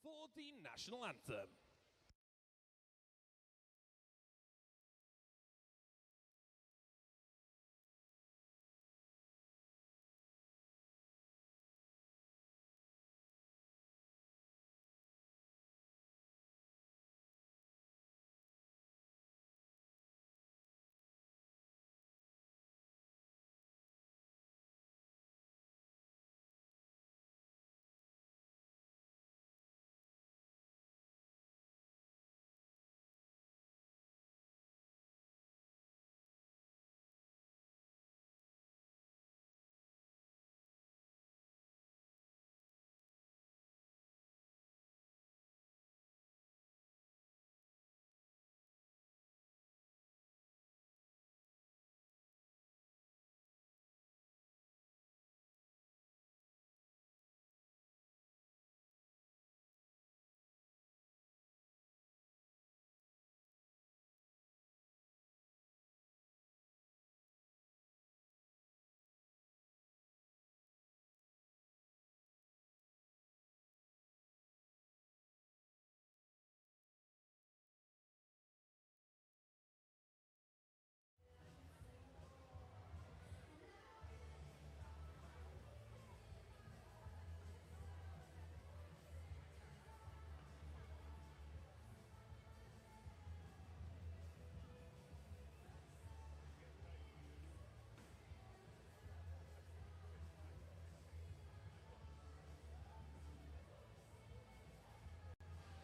for the national anthem.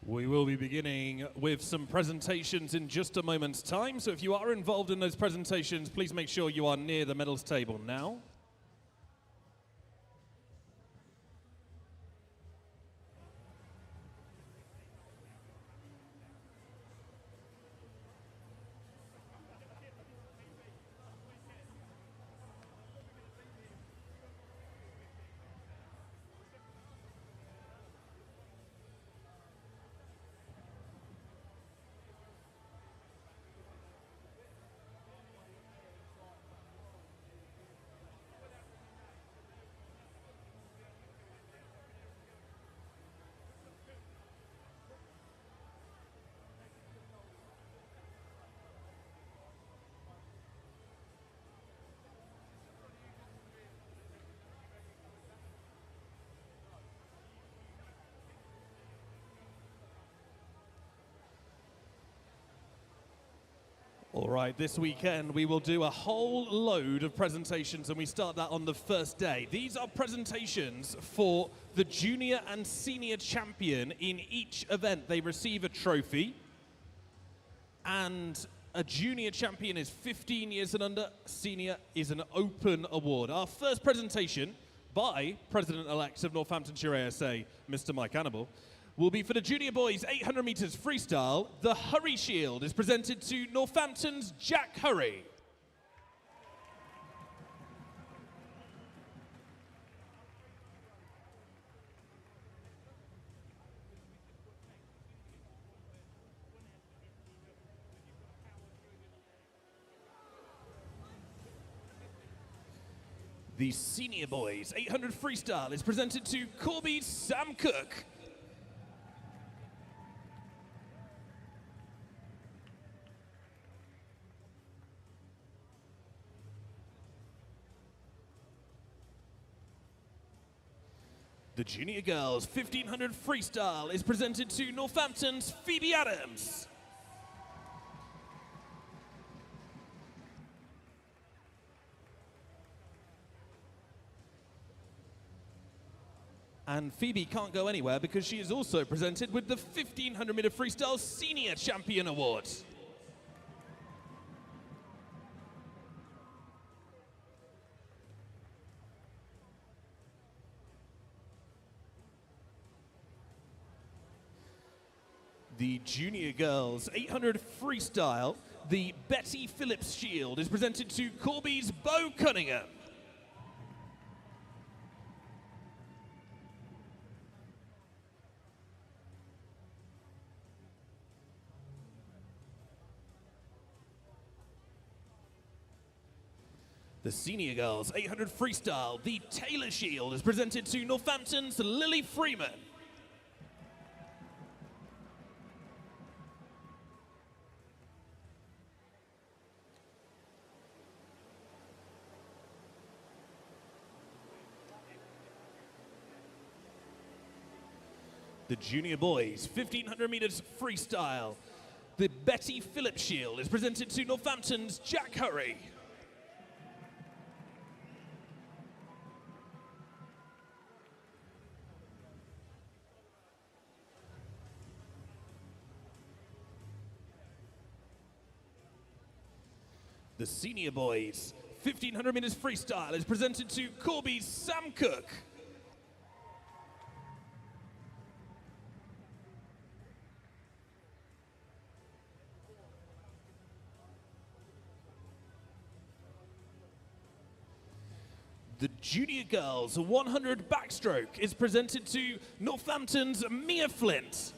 We will be beginning with some presentations in just a moment's time, so if you are involved in those presentations, please make sure you are near the medals table now. All right, this weekend we will do a whole load of presentations, and we start that on the first day. These are presentations for the junior and senior champion in each event. They receive a trophy, and a junior champion is 15 years and under, senior is an open award. Our first presentation by President-elect of Northamptonshire ASA, Mr. Mike Annable, will be for the junior boys 800 meters freestyle. The Hurry Shield is presented to Northampton's Jack Hurry. The senior boys 800 freestyle is presented to Corby's Sam Cook. The junior girls 1500 freestyle is presented to Northampton's Phoebe Adams. And Phoebe can't go anywhere because she is also presented with the 1500 meter freestyle senior champion award. The junior girls 800 freestyle, the Betty Phillips Shield is presented to Corby's Bo Cunningham. The senior girls 800 freestyle, the Taylor Shield is presented to Northampton's Lily Freeman. The junior boys, 1500 meters freestyle. The Betty Phillips Shield is presented to Northampton's Jack Hurry. The senior boys, 1500 meters freestyle is presented to Corby's Sam Cook. The junior girls 100 backstroke is presented to Northampton's Mia Flint.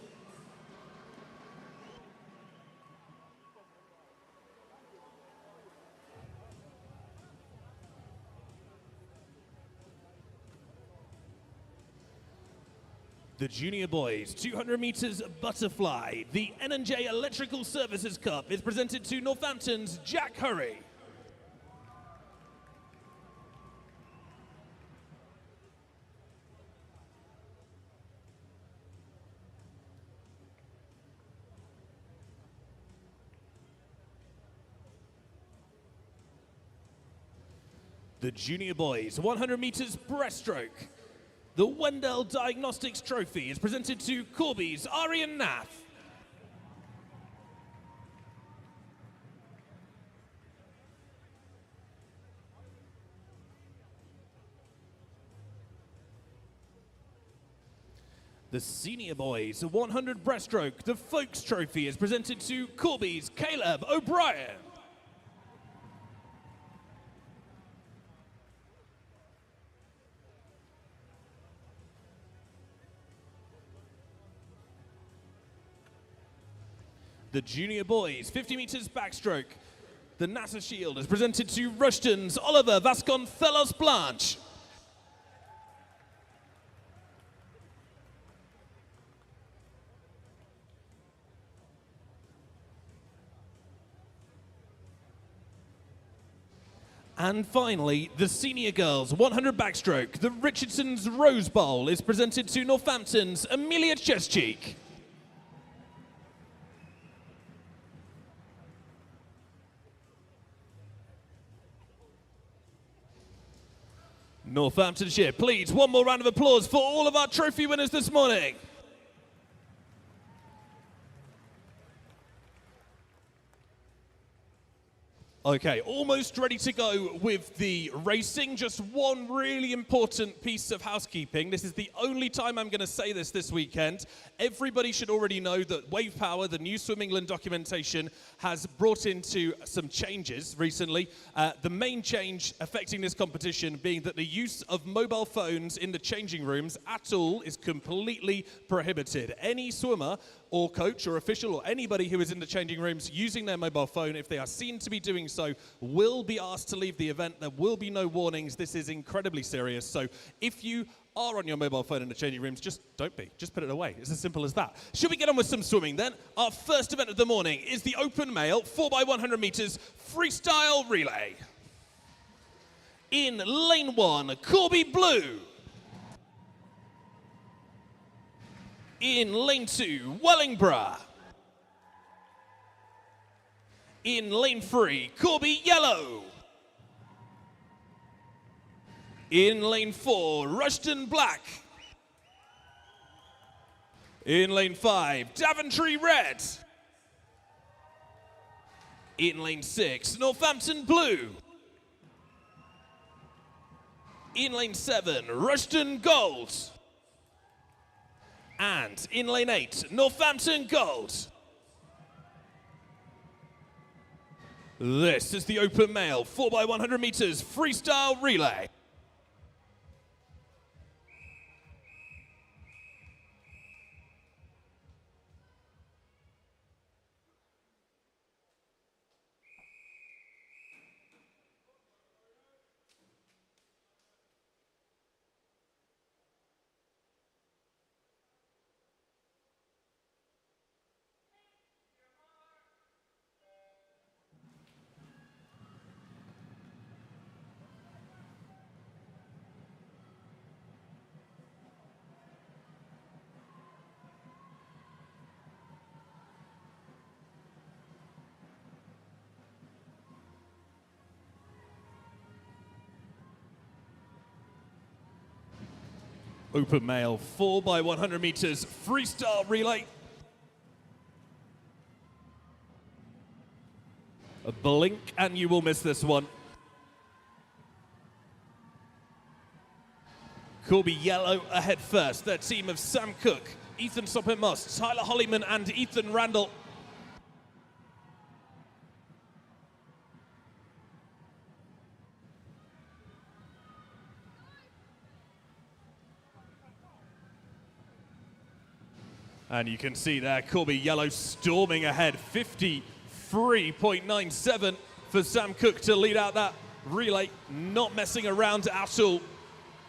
The junior boys 200 meters butterfly. The N&J Electrical Services Cup is presented to Northampton's Jack Hurry. The junior boys 100 meters breaststroke. The Wendell Diagnostics Trophy is presented to Corby's Aryan Nath. The senior boys 100 breaststroke. The Folks Trophy is presented to Corby's Caleb O'Brien. The junior boys 50 meters backstroke. The NASA Shield is presented to Rushton's Oliver Vasconcelos Blanche. And finally, the senior girls 100 backstroke. The Richardson's Rose Bowl is presented to Northampton's Amelia Chescheek. Northamptonshire, please, one more round of applause for all of our trophy winners this morning. Okay, almost ready to go with the racing. Just one really important piece of housekeeping. This is the only time I'm going to say this weekend. Everybody should already know that Wave Power, the new Swim England documentation, has brought into some changes recently. The main change affecting this competition being that the use of mobile phones in the changing rooms at all is completely prohibited. Any swimmer or coach or official or anybody who is in the changing rooms using their mobile phone, if they are seen to be doing so, will be asked to leave the event. There will be no warnings. This is incredibly serious. So if you are on your mobile phone in the changing rooms, just don't be. Just put it away. It's as simple as that. Should we get on with some swimming then? Our first event of the morning is the open male 4x100 meters freestyle relay. In lane 1, Corby Blue. In lane 2, Wellingborough. In lane 3, Corby Yellow. In lane 4, Rushton Black. In lane 5, Daventry Red. In lane 6, Northampton Blue. In lane 7, Rushton Gold. And in lane 8, Northampton Gold. This is the open male 4x100 meters freestyle relay. Open male 4x100 meters freestyle relay. A blink and you will miss this one. Corby Yellow ahead first. Their team of Sam Cook, Ethan Soppin-Moss, Tyler Hollyman and Ethan Randall. And you can see there, Corby Yellow storming ahead, 53.97 for Sam Cook to lead out that relay, not messing around at all.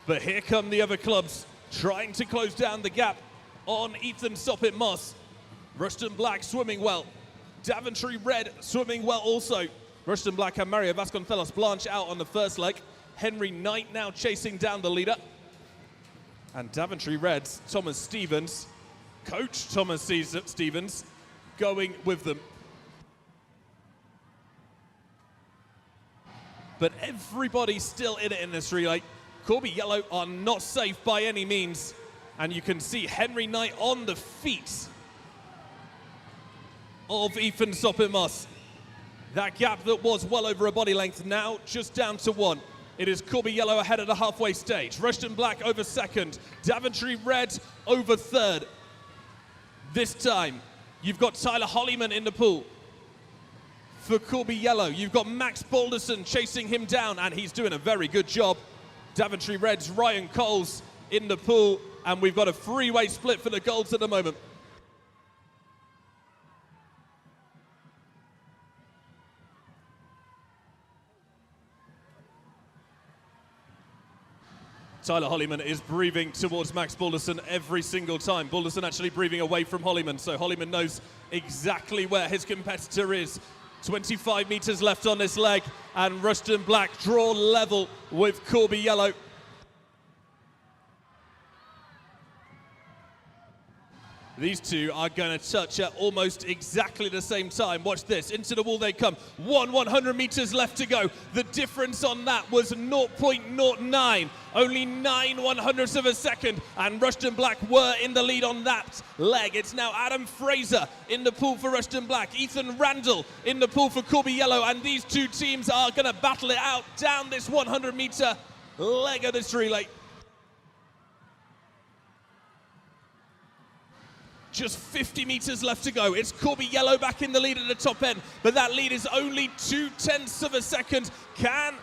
But here come the other clubs, trying to close down the gap on Ethan Soppin-Moss. Rushton Black swimming well. Daventry Red swimming well also. Rushton Black and Mario Vasconcelos Blanche out on the first leg. Henry Knight now chasing down the leader. And Daventry Red's Thomas Stevens, Coach Thomas Stevens, going with them. But everybody's still in it in this relay. Corby Yellow are not safe by any means. And you can see Henry Knight on the feet of Ethan Soppin-Moss. That gap that was well over a body length now just down to one. It is Corby Yellow ahead at the halfway stage. Rushton Black over second. Daventry Red over third. This time, you've got Tyler Hollyman in the pool. For Corby Yellow, you've got Max Balderson chasing him down, and he's doing a very good job. Daventry Red's Ryan Coles in the pool, and we've got a three-way split for the golds at the moment. Tyler Hollyman is breathing towards Max Balderson every single time. Balderson actually breathing away from Hollyman, so Hollyman knows exactly where his competitor is. 25 meters left on this leg, and Rushton Black draw level with Corby Yellow. These two are going to touch at almost exactly the same time. Watch this, into the wall they come. 100 meters left to go. The difference on that was 0.09, only 9/100ths of a second, and Rushton Black were in the lead on that leg. It's now Adam Fraser in the pool for Rushton Black, Ethan Randall in the pool for Corby Yellow, and these two teams are going to battle it out down this 100-meter leg of this relay. Just 50 meters left to go. It's Corby Yellow back in the lead at the top end, but that lead is only 0.2 of a second. Can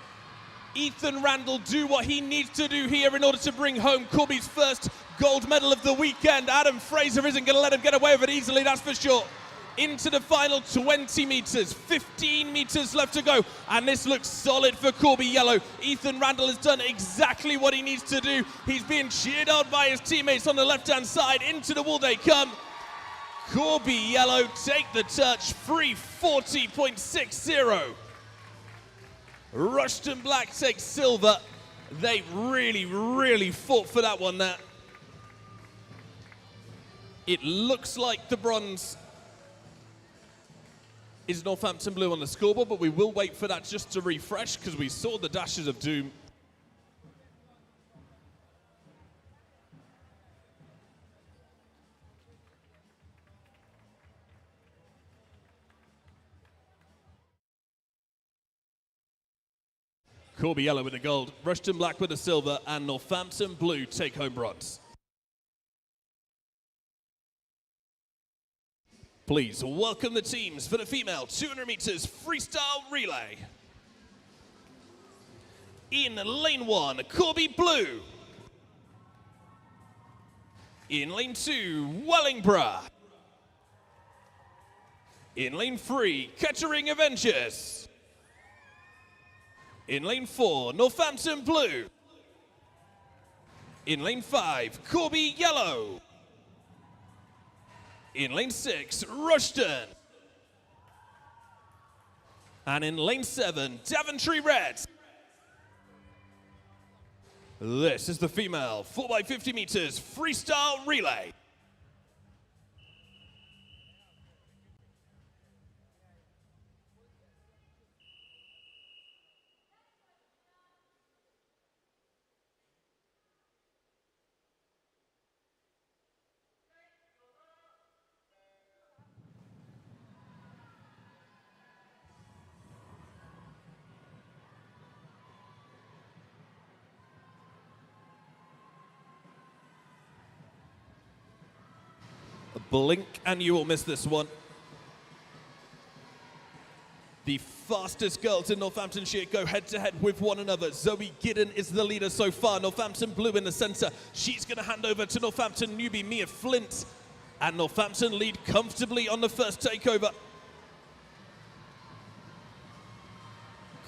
Ethan Randall do what he needs to do here in order to bring home Corby's first gold medal of the weekend? Adam Fraser isn't going to let him get away with it easily, that's for sure. Into the final 20 meters, 15 meters left to go, and this looks solid for Corby Yellow. Ethan Randall has done exactly what he needs to do. He's being cheered on by his teammates on the left-hand side. Into the wall they come. Corby Yellow take the touch, 3:40.60. Rushton Black takes silver. They really fought for that one there. It looks like the bronze is Northampton Blue on the scoreboard, but we will wait for that just to refresh because we saw the dashes of doom. Corby Yellow with the gold, Rushton Black with the silver, and Northampton Blue take home bronze. Please welcome the teams for the female 200 meters freestyle relay. In lane 1, Corby Blue. In lane 2, Wellingborough. In lane 3, Kettering Avengers. In lane 4, Northampton Blue. In lane 5, Corby Yellow. In lane 6, Rushton. And in lane 7, Daventry Red. This is the female 4x50 meters freestyle relay. Blink and you will miss this one. The fastest girls in Northamptonshire go head-to-head with one another. Zoe Giddon is the leader so far. Northampton Blue in the centre. She's going to hand over to Northampton newbie Mia Flint. And Northampton lead comfortably on the first takeover.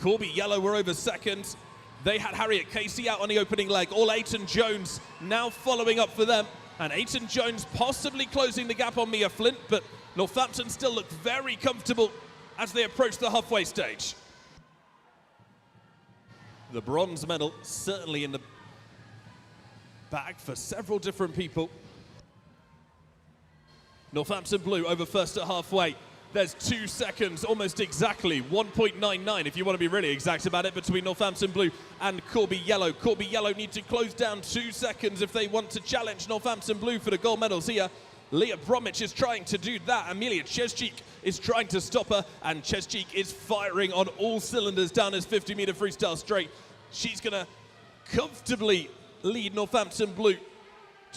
Corby Yellow were over second. They had Harriet Casey out on the opening leg. All Ayton Jones now following up for them. And Ayton Jones possibly closing the gap on Mia Flint, but Northampton still look very comfortable as they approach the halfway stage. The bronze medal certainly in the bag for several different people. Northampton Blue over first at halfway. There's 2 seconds, almost exactly, 1.99 if you want to be really exact about it, between Northampton Blue and Corby Yellow. Corby Yellow need to close down 2 seconds if they want to challenge Northampton Blue for the gold medals here. Leah Bromwich is trying to do that. Amelia Cheschik is trying to stop her, and Cheschik is firing on all cylinders down his 50-meter freestyle straight. She's going to comfortably lead Northampton Blue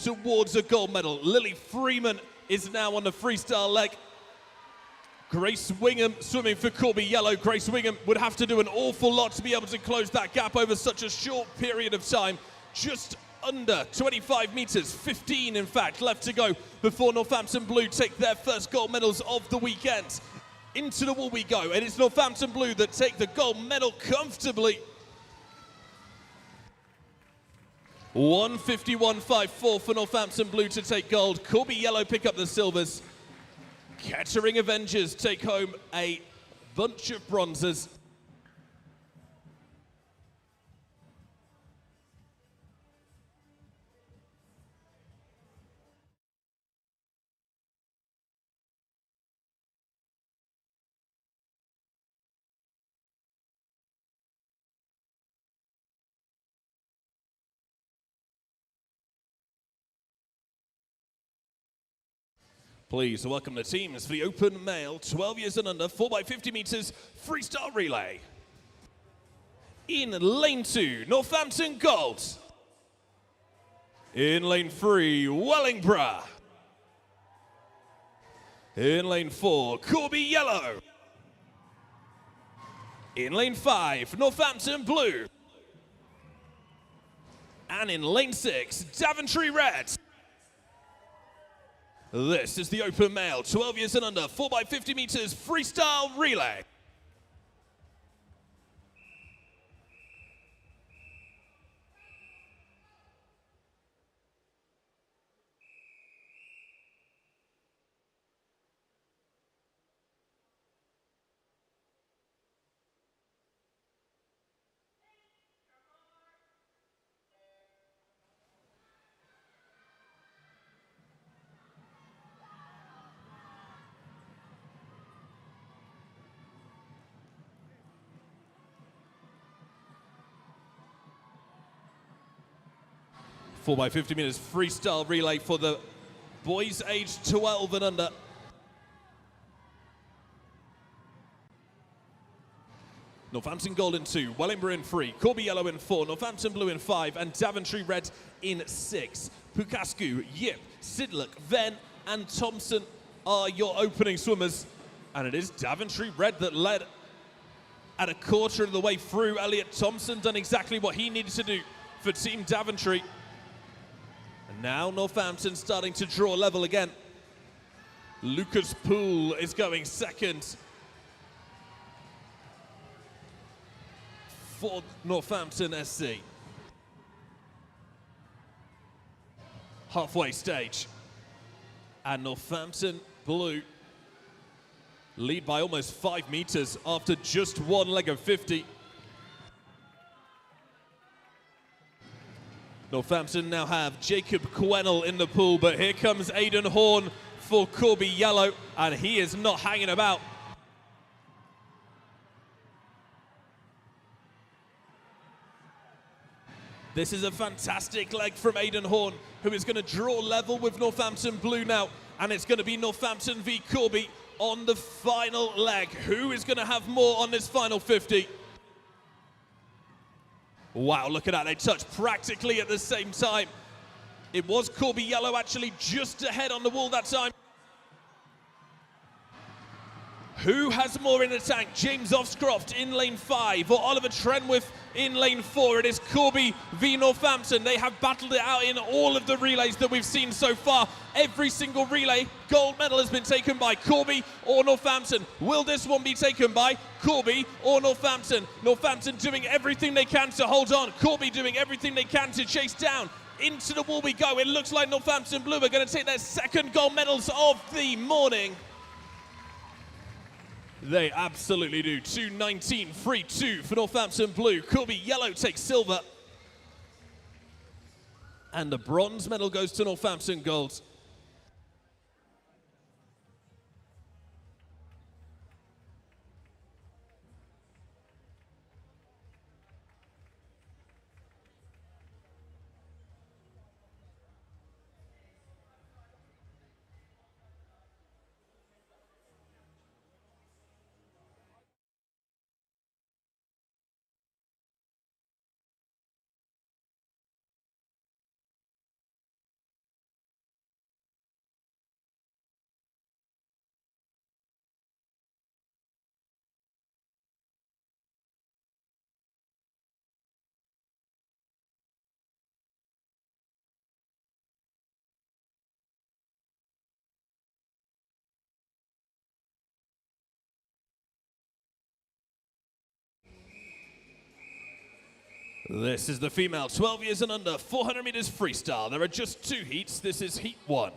towards a gold medal. Lily Freeman is now on the freestyle leg. Grace Wingham swimming for Corby Yellow. Grace Wingham would have to do an awful lot to be able to close that gap over such a short period of time. Just under 25 meters, 15 in fact, left to go before Northampton Blue take their first gold medals of the weekend. Into the wall we go, and it's Northampton Blue that take the gold medal comfortably. 151.54 for Northampton Blue to take gold. Corby Yellow pick up the silvers. Kettering Avengers take home a bunch of bronzes. Please welcome the teams for the open male 12 years and under 4x50 meters freestyle relay. In lane 2, Northampton Gold. In lane 3, Wellingborough. In lane 4, Corby Yellow. In lane 5, Northampton Blue. And in lane 6, Daventry Red. This is the open male 12 years and under 4x50 meters freestyle relay. Four by 50 meters freestyle relay for the boys aged 12 and under. Northampton Gold in 2, Wellingborough in 3, Corby Yellow in 4, Northampton Blue in 5, and Daventry Red in 6. Pukasku, Yip, Sidlock, Venn, and Thompson are your opening swimmers. And it is Daventry Red that led at a quarter of the way through. Elliot Thompson done exactly what he needed to do for Team Daventry. And now Northampton starting to draw level again. Lucas Poole is going second for Northampton SC. Halfway stage. And Northampton Blue lead by almost 5 meters after just one leg of 50. Northampton now have Jacob Quennell in the pool, but here comes Aidan Horn for Corby Yellow, and he is not hanging about. This is a fantastic leg from Aidan Horn, who is going to draw level with Northampton Blue now, and it's going to be Northampton v Corby on the final leg. Who is going to have more on this final 50? Wow, look at that, they touched practically at the same time. It was Corby Yellow actually just ahead on the wall that time. Who has more in the tank? James Offscroft in lane 5 or Oliver Trenwith in lane 4? It is Corby v Northampton. They have battled it out in all of the relays that we've seen so far. Every single relay, gold medal has been taken by Corby or Northampton. Will this one be taken by Corby or Northampton? Northampton doing everything they can to hold on. Corby doing everything they can to chase down. Into the wall we go. It looks like Northampton Blue are going to take their second gold medals of the morning. They absolutely do. 2:19, 3-2 for Northampton Blue. Corby Yellow takes silver. And the bronze medal goes to Northampton Gold. This is the female 12 years and under 400 meters freestyle. There are just 2 heats. This is heat 1.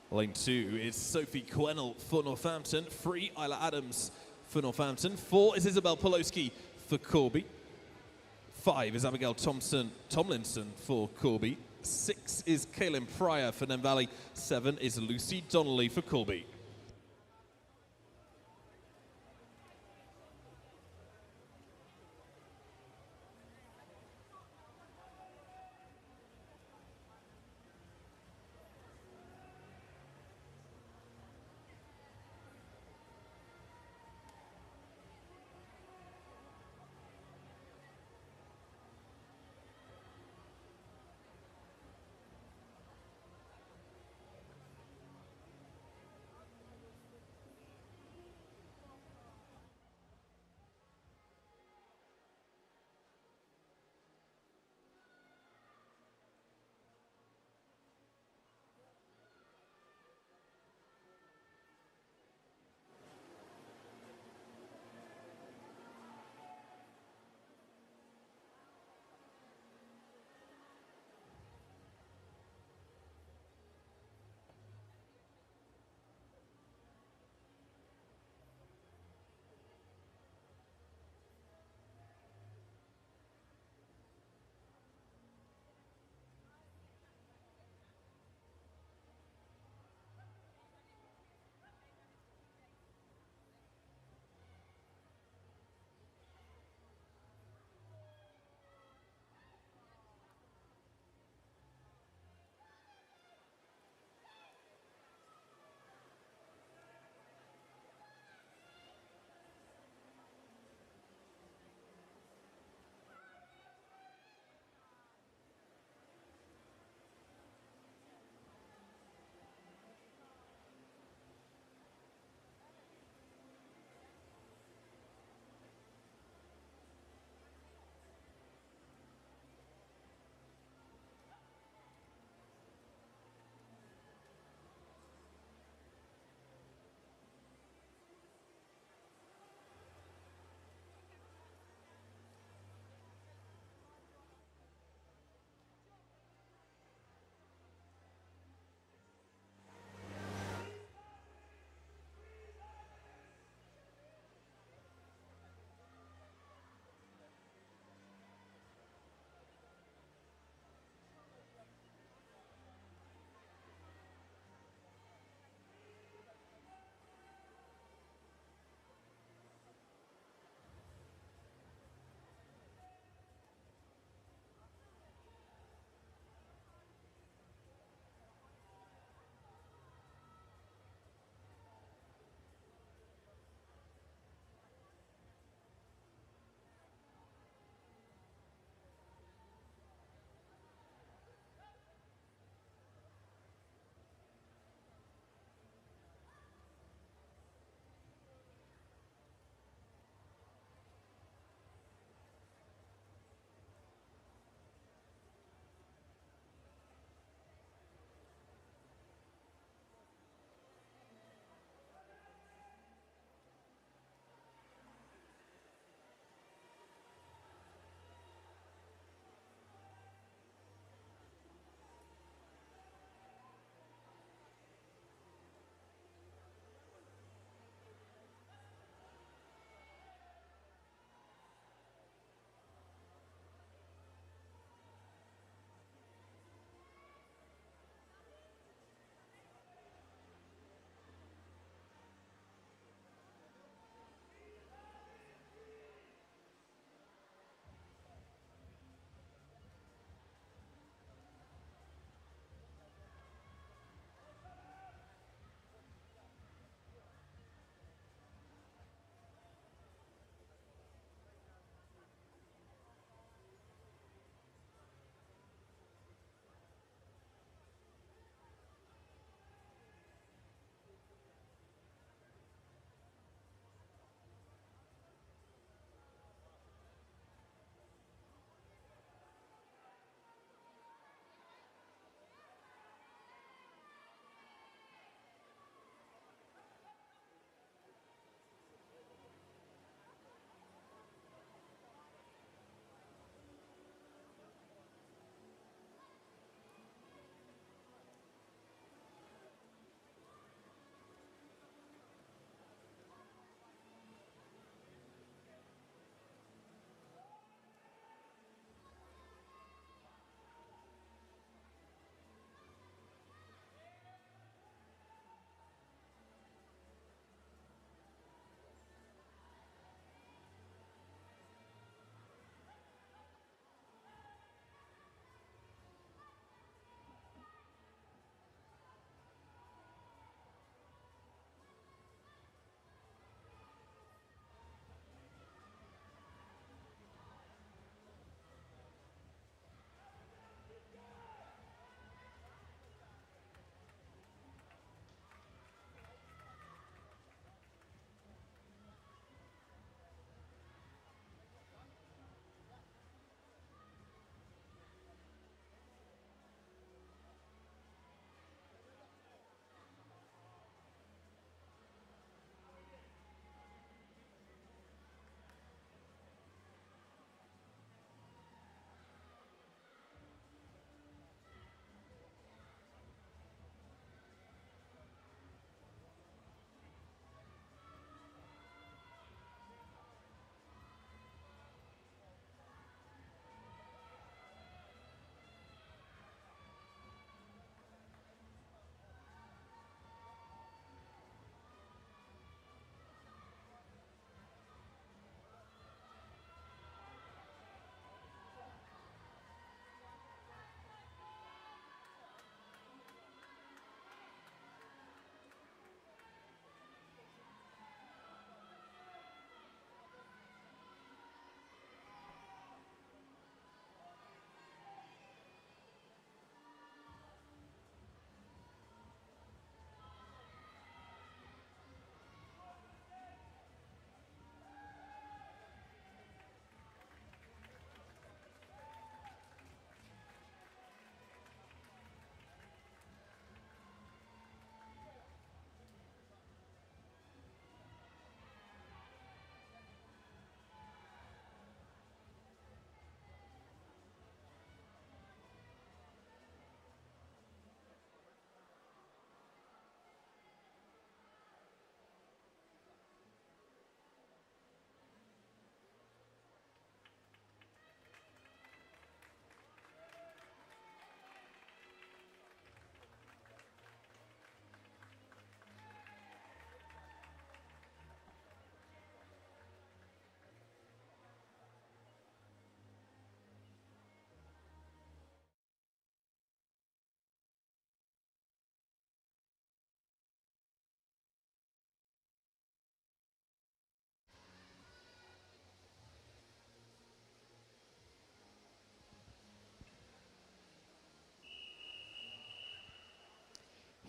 Lane 2 is Sophie Quennell for Northampton. 3, Isla Adams for Northampton. 4 is Isabel Poloski for Corby. 5 is Abigail Tomlinson for Corby. 6 is Kaylin Pryor for Nem Valley. 7 is Lucy Donnelly for Corby.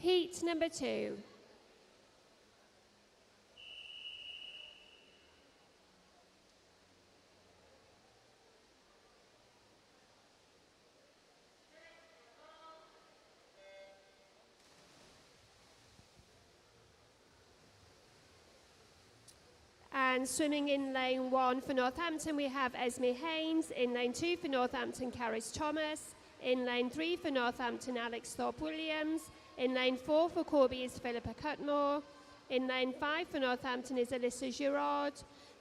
Heat number 2. And swimming in lane 1 for Northampton, we have Esme Haynes. In lane 2 for Northampton, Caris Thomas. In lane 3 for Northampton, Alex Thorpe-Williams. In lane 4 for Corby is Philippa Cutmore. In lane 5 for Northampton is Alyssa Girard.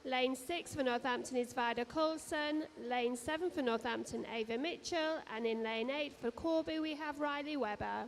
Lane 6 for Northampton is Vida Coulson. Lane 7 for Northampton, Ava Mitchell. And in lane 8 for Corby, we have Riley Webber.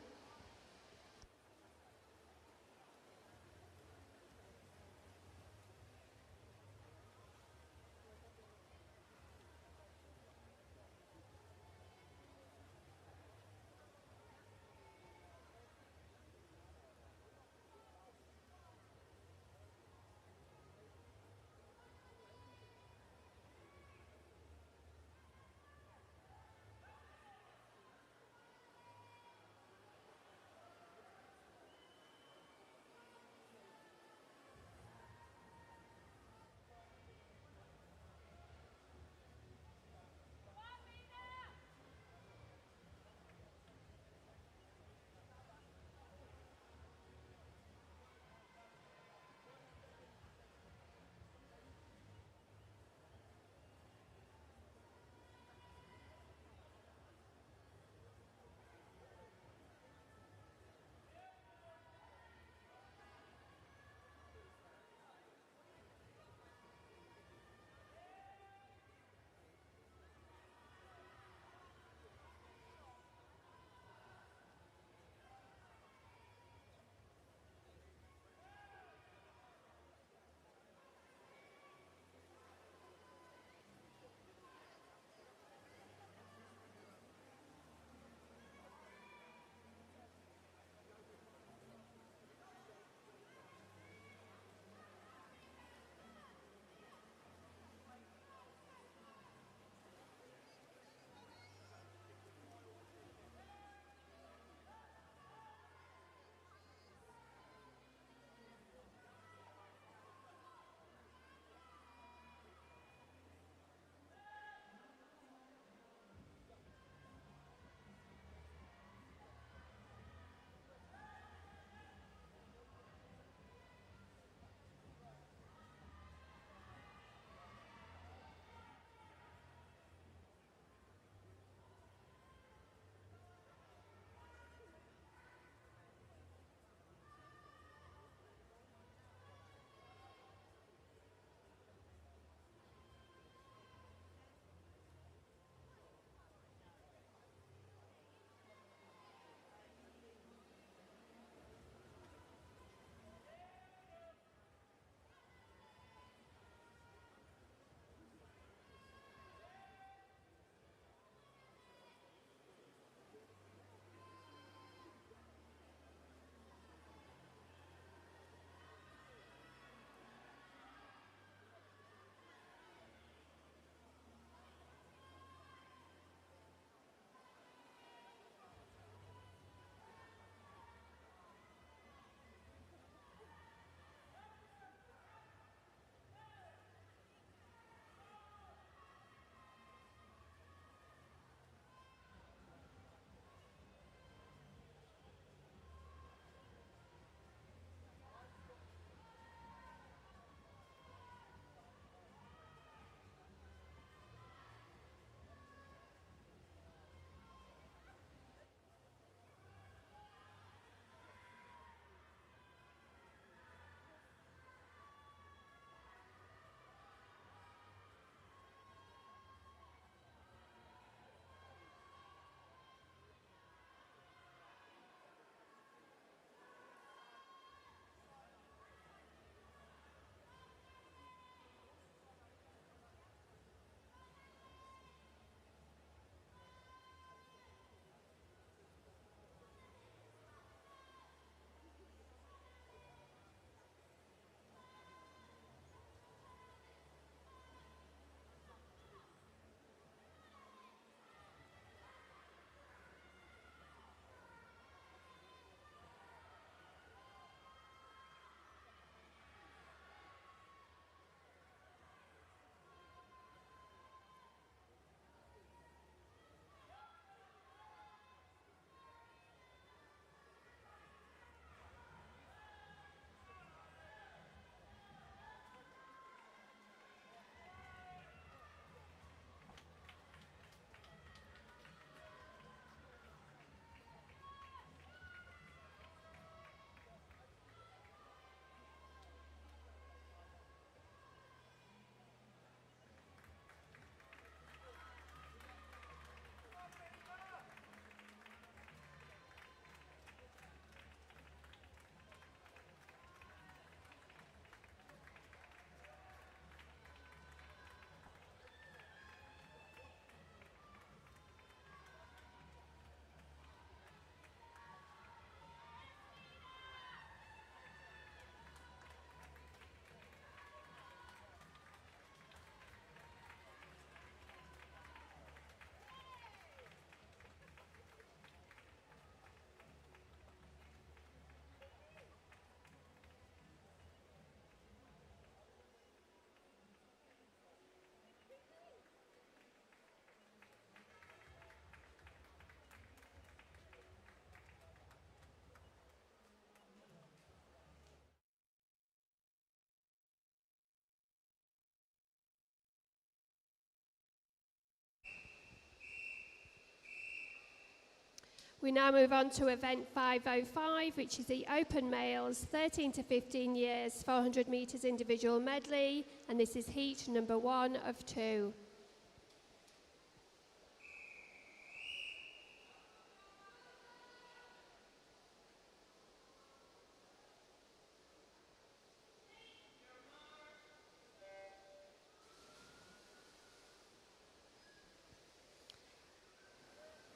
We now move on to event 505, which is the open males, 13 to 15 years, 400 metres individual medley, and this is heat number 1 of 2.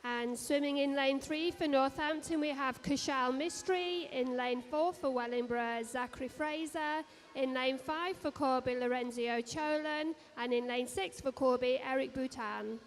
And swimming in lane 3 for Northampton, we have Kushal Mistry. In lane 4 for Wellingborough, Zachary Fraser. In lane 5 for Corby, Lorenzio Cholan. And in lane 6 for Corby, Eric Boutan.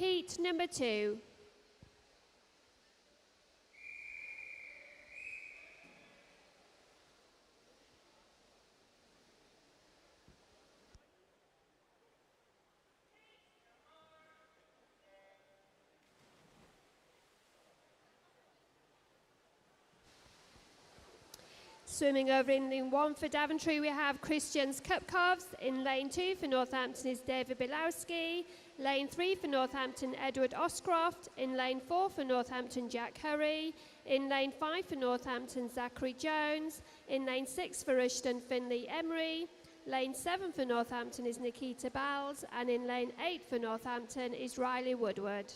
Heat number 2. Swimming over in lane 1 for Daventry, we have Christians Cupcovs. In lane 2 for Northampton is David Bilowski. Lane 3 for Northampton, Edward Oscroft. In lane 4 for Northampton, Jack Hurry. In lane 5 for Northampton, Zachary Jones. In lane 6 for Rushden, Finley Emery. Lane 7 for Northampton is Nikita Bowles. And in lane 8 for Northampton is Riley Woodward.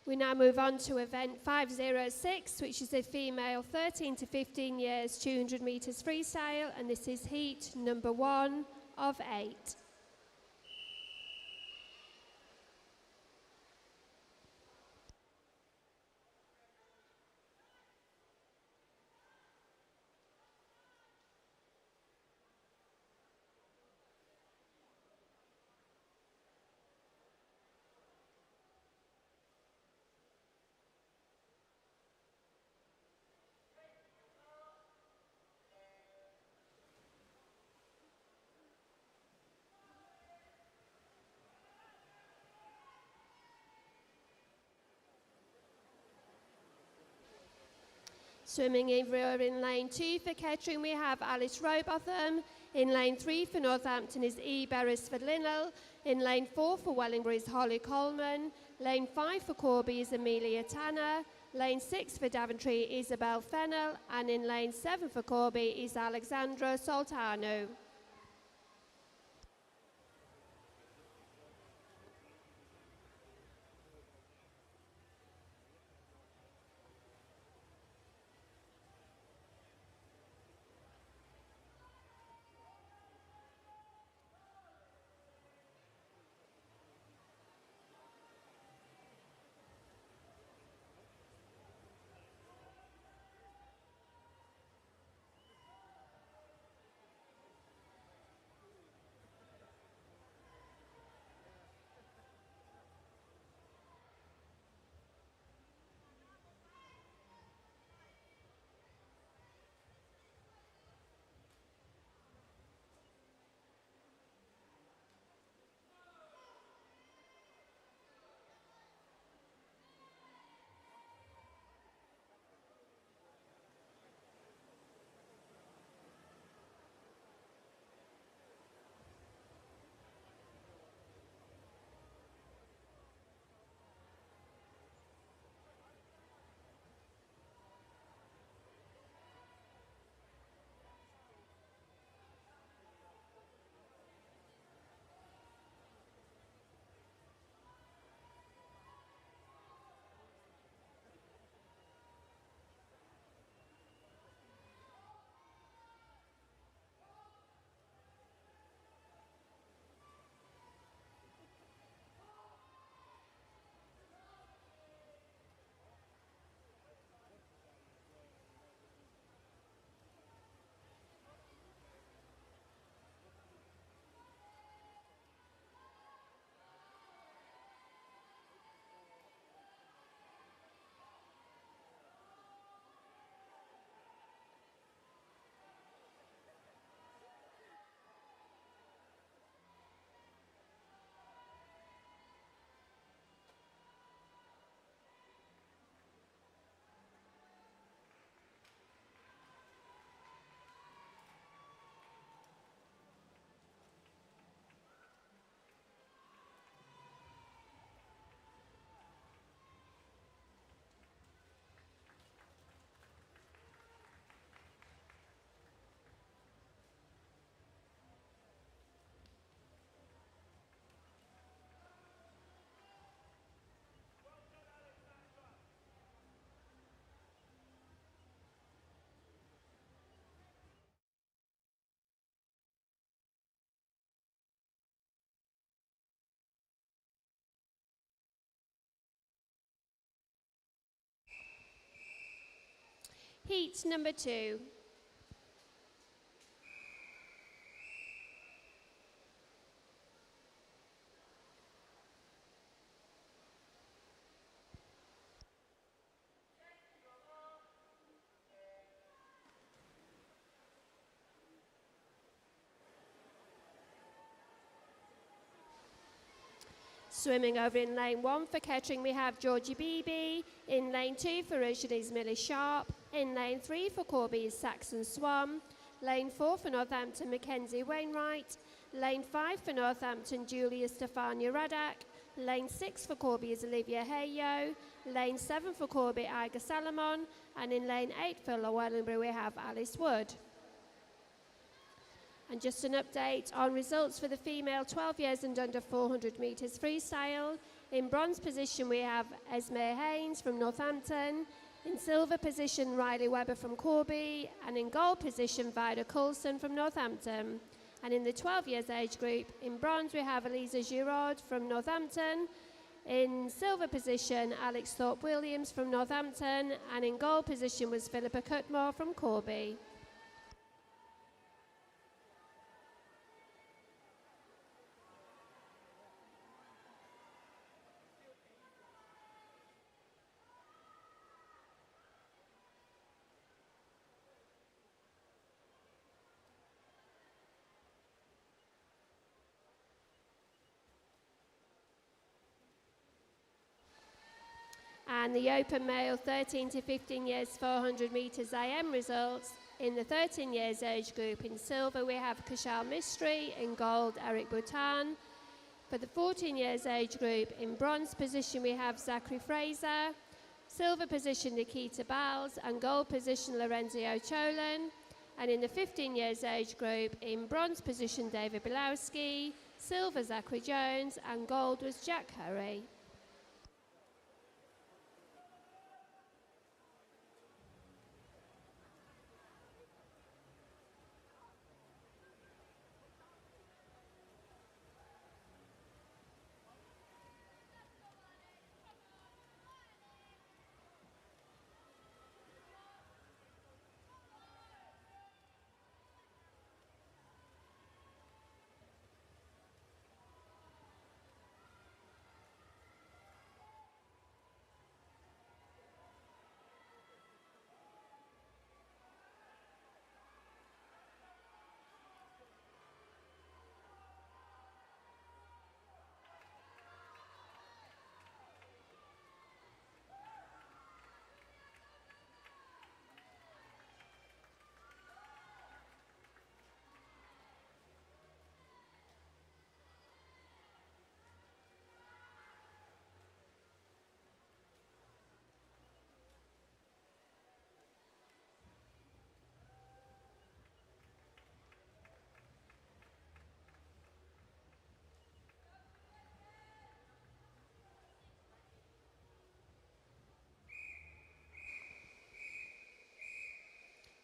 We now move on to event 506, which is a female 13 to 15 years 200 metres freestyle, and this is heat number 1 of 8. Swimming in lane 2 for Kettering, we have Alice Rowbotham. In lane 3 for Northampton is E. Beresford Linnell. In lane 4 for Wellingborough is Holly Coleman. Lane 5 for Corby is Amelia Tanner. Lane 6 for Daventry, Isabel Fennell. And in lane 7 for Corby is Alexandra Soltano. Heat number 2. Swimming over in lane 1 for Kettering, we have Georgie Beebe. In lane 2 for Russian is Millie Sharp. In lane 3 for Corby is Saxon Swan. Lane 4 for Northampton, Mackenzie Wainwright. Lane 5 for Northampton, Julia Stefania Radak. Lane 6 for Corby is Olivia Hayo. Lane 7 for Corby, Iga Salomon. And in lane 8 for Wellingborough, we have Alice Wood. And just an update on results for the female 12 years and under 400 metres freestyle. In bronze position, we have Esme Haynes from Northampton. In silver position, Riley Webber from Corby. And in gold position, Vida Coulson from Northampton. And in the 12 years age group, in bronze, we have Elisa Giraud from Northampton. In silver position, Alex Thorpe-Williams from Northampton. And in gold position was Philippa Cutmore from Corby. And the open male 13 to 15 years 400 metres IM results. In the 13 years age group, in silver we have Kushal Mistry, in gold Eric Bhutan. For the 14 years age group, in bronze position we have Zachary Fraser, silver position Nikita Bals, and gold position Lorenzio Cholan. And in the 15 years age group, in bronze position David Bilowski, silver Zachary Jones, and gold was Jack Hurry.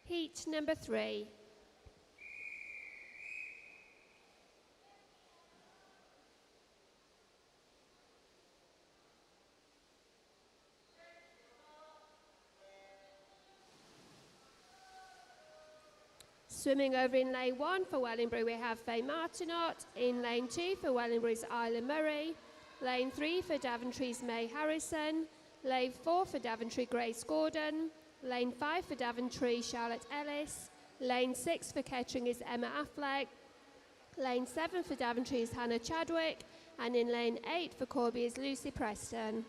Heat number 3. Swimming over in lane 1 for Wellingborough we have Faye Martinot. In lane 2 for Wellingborough is Isla Murray. Lane 3 for Daventry's May Harrison. Lane 4 for Daventry Grace Gordon. Lane 5 for Daventry, Charlotte Ellis. Lane 6 for Kettering is Emma Affleck. Lane 7 for Daventry is Hannah Chadwick. And in lane 8 for Corby is Lucy Preston.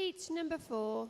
Heat number 4.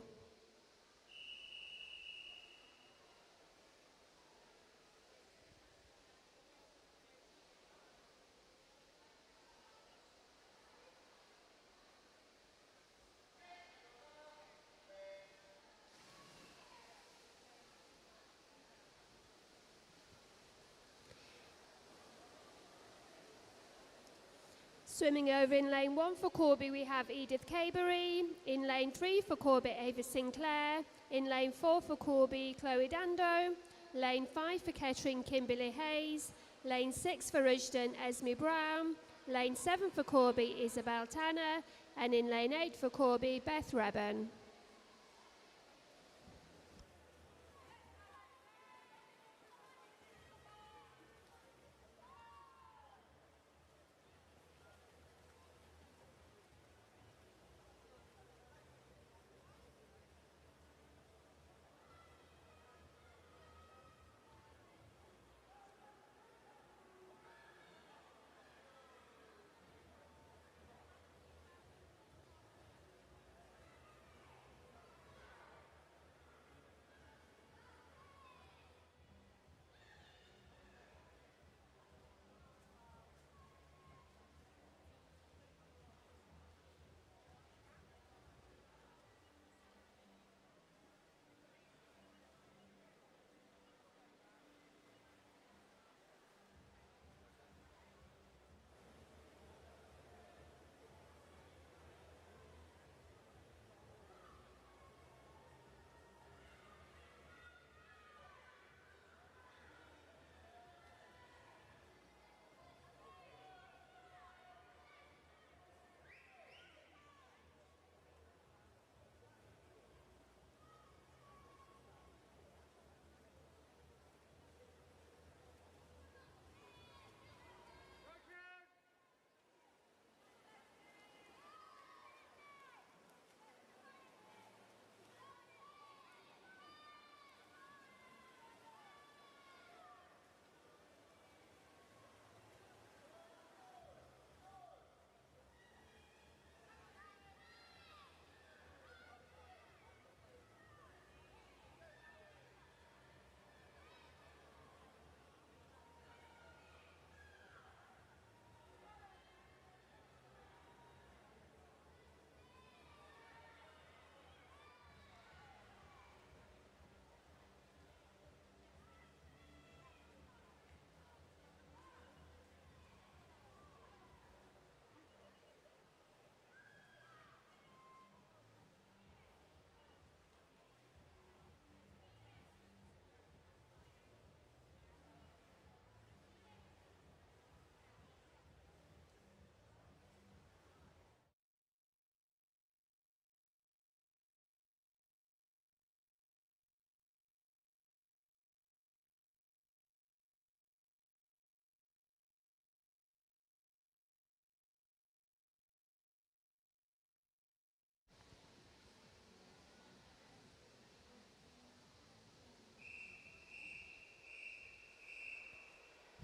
Swimming over in lane 1 for Corby, we have Edith Cabery. In lane 3 for Corby, Ava Sinclair. In lane 4 for Corby, Chloe Dando. Lane 5 for Kettering, Kimberly Hayes. Lane 6 for Rushden, Esme Brown. Lane 7 for Corby, Isabel Tanner. And in lane 8 for Corby, Beth Reben.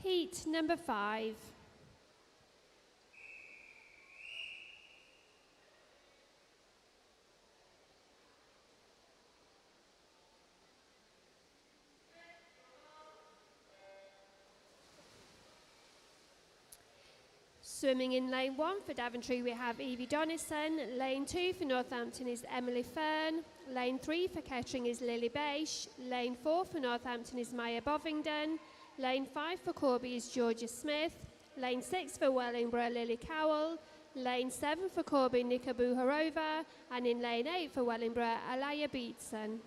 Heat number 5. Swimming in lane 1 for Daventry, we have Evie Donison. Lane 2 for Northampton is Emily Fern. Lane 3 for Kettering is Lily Beish. Lane 4 for Northampton is Maya Bovingdon. Lane 5 for Corby is Georgia Smith. Lane 6 for Wellingborough, Lily Cowell. Lane 7 for Corby, Nika Buharova. And in lane 8 for Wellingborough, Alaya Beatson.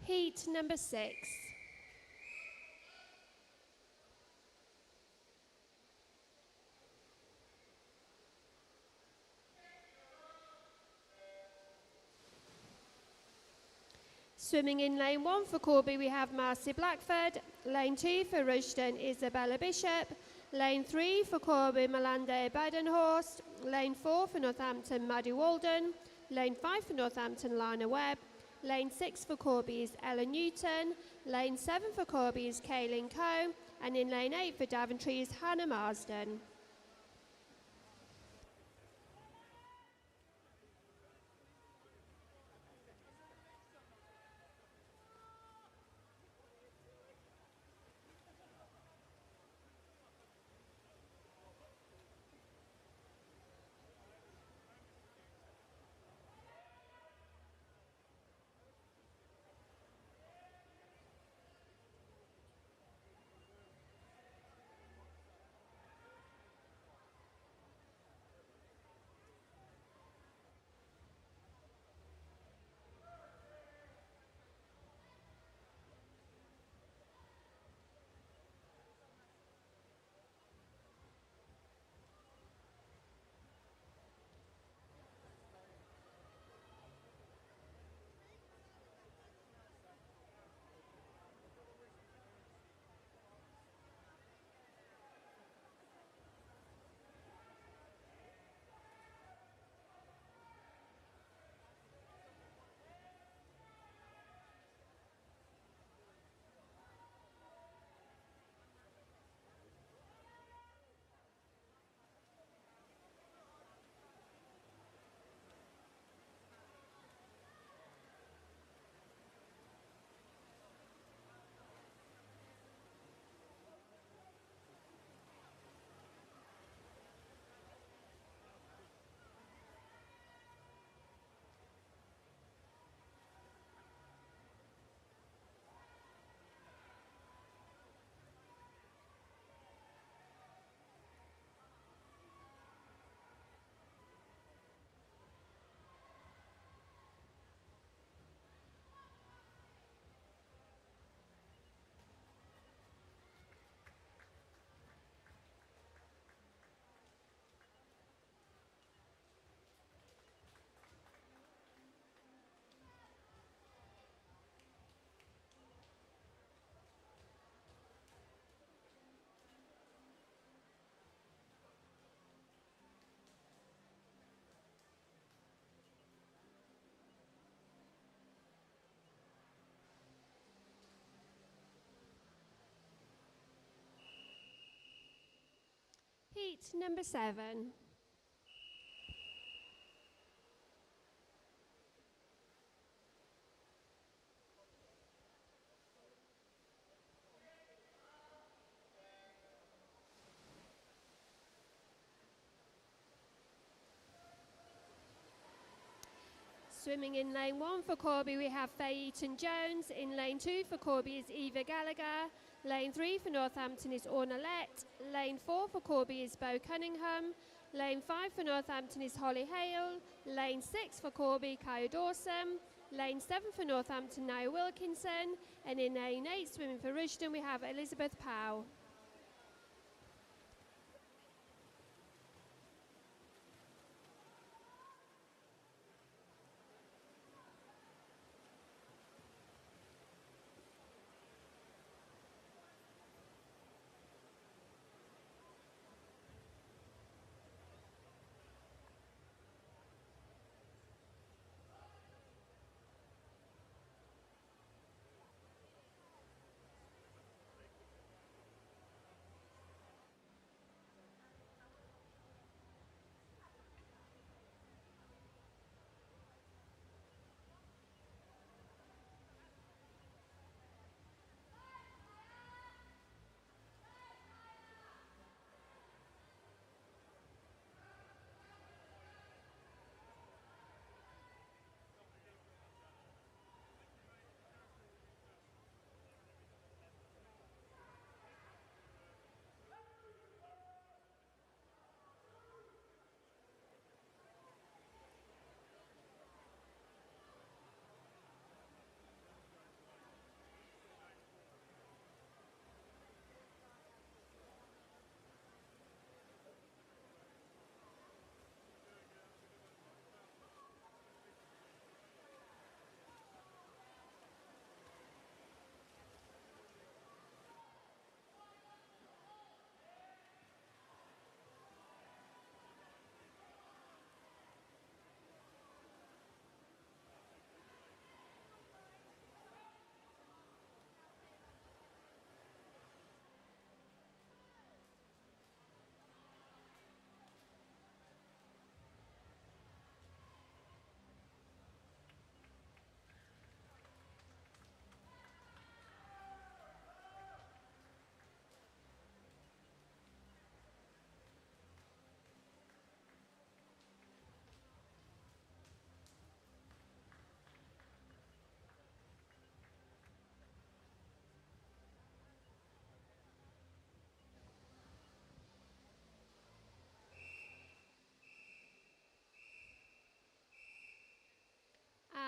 Heat number 6. Swimming in lane 1 for Corby, we have Marcy Blackford. Lane 2 for Rushden, Isabella Bishop. Lane 3 for Corby, Malande Badenhorst. Lane 4 for Northampton, Maddie Walden. Lane 5 for Northampton, Lana Webb. Lane 6 for Corby is Ella Newton. Lane 7 for Corby is Kaylin Coe. And in lane 8 for Daventry is Hannah Marsden. Heat number 7. Swimming in lane 1 for Corby, we have Faye Eaton-Jones. In lane 2 for Corby is Eva Gallagher. Lane 3 for Northampton is Orna Lett. Lane 4 for Corby is Bo Cunningham. Lane 5 for Northampton is Holly Hale. Lane 6 for Corby, Kaya Dawson. Lane 7 for Northampton, Nia Wilkinson. And in lane 8, swimming for Rushden, we have Elizabeth Powell.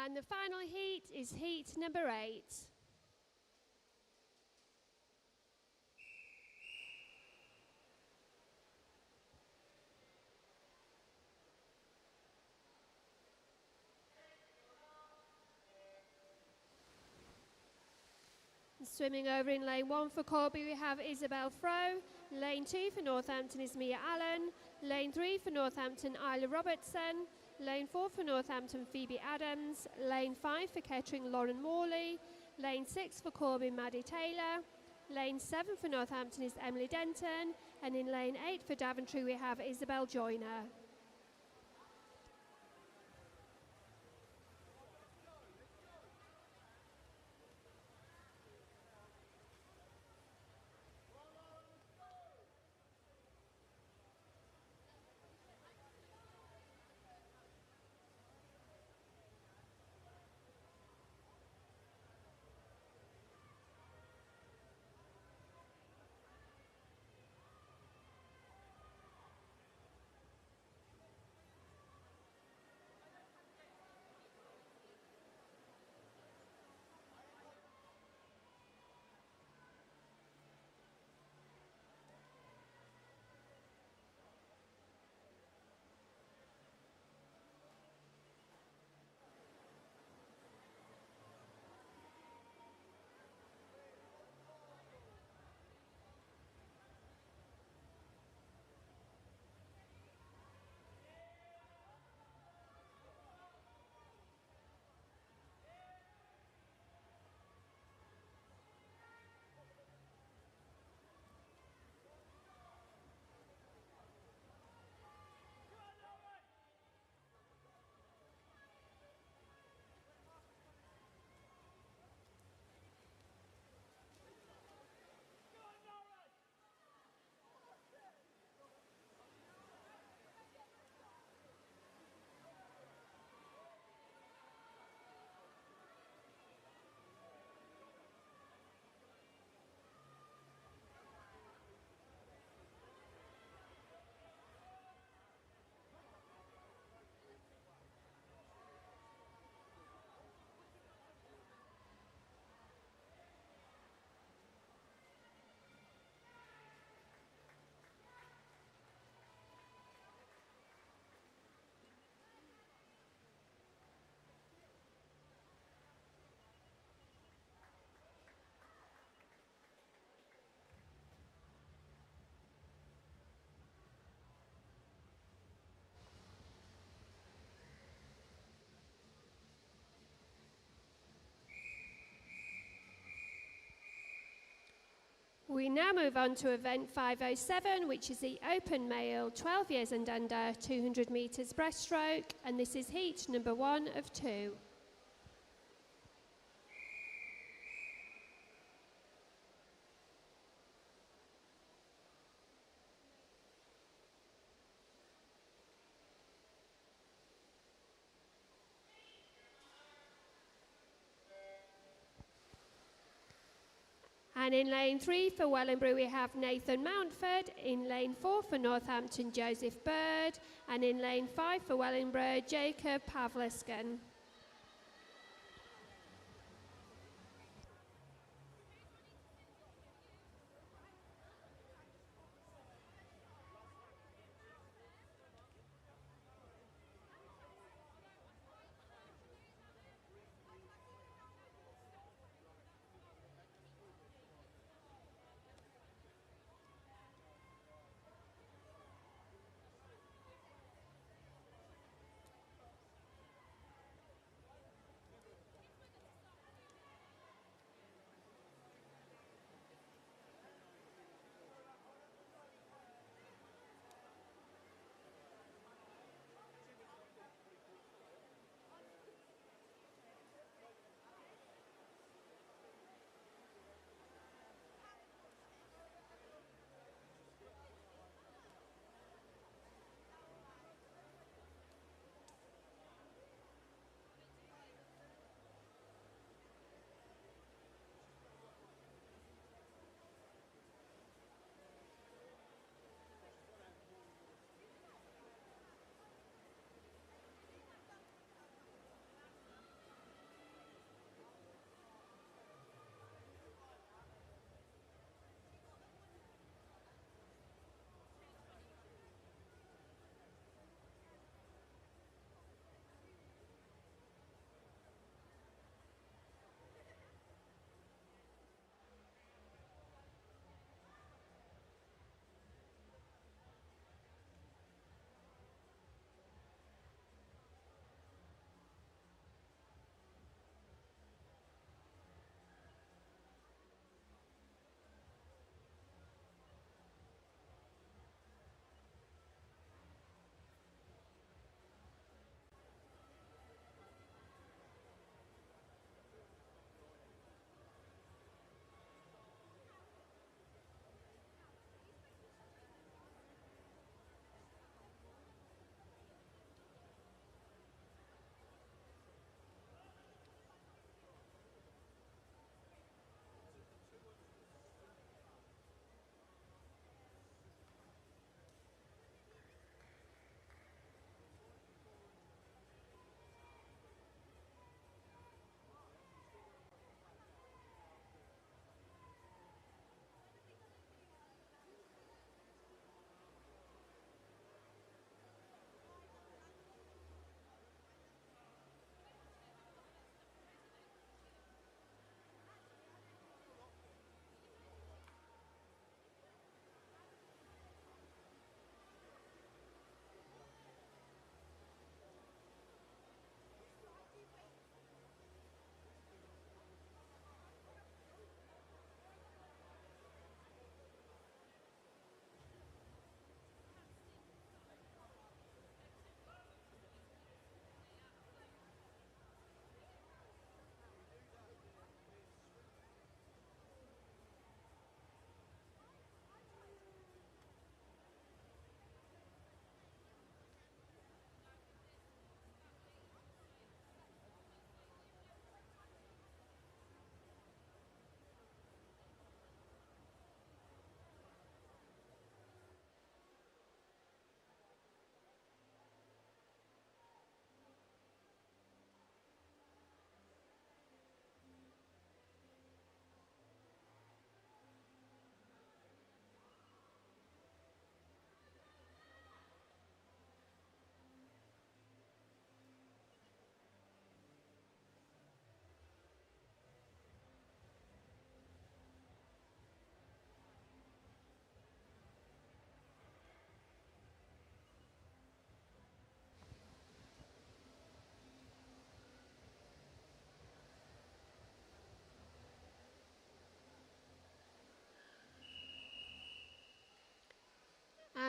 And the final heat is heat number 8. Swimming over in lane 1 for Corby, we have Isabel Froh. Lane 2 for Northampton is Mia Allen. Lane 3 for Northampton, Isla Robertson. Lane 4 for Northampton, Phoebe Adams. Lane 5 for Kettering, Lauren Morley. Lane 6 for Corby, Maddie Taylor. Lane 7 for Northampton is Emily Denton. And in lane 8 for Daventry, we have Isabel Joyner. We now move on to event 507, which is the open male 12 years and under 200 metres breaststroke, and this is heat number 1 of 2. And in lane 3 for Wellingborough, we have Nathan Mountford. In lane 4 for Northampton, Joseph Bird. And in lane 5 for Wellingborough, Jacob Pavliskan.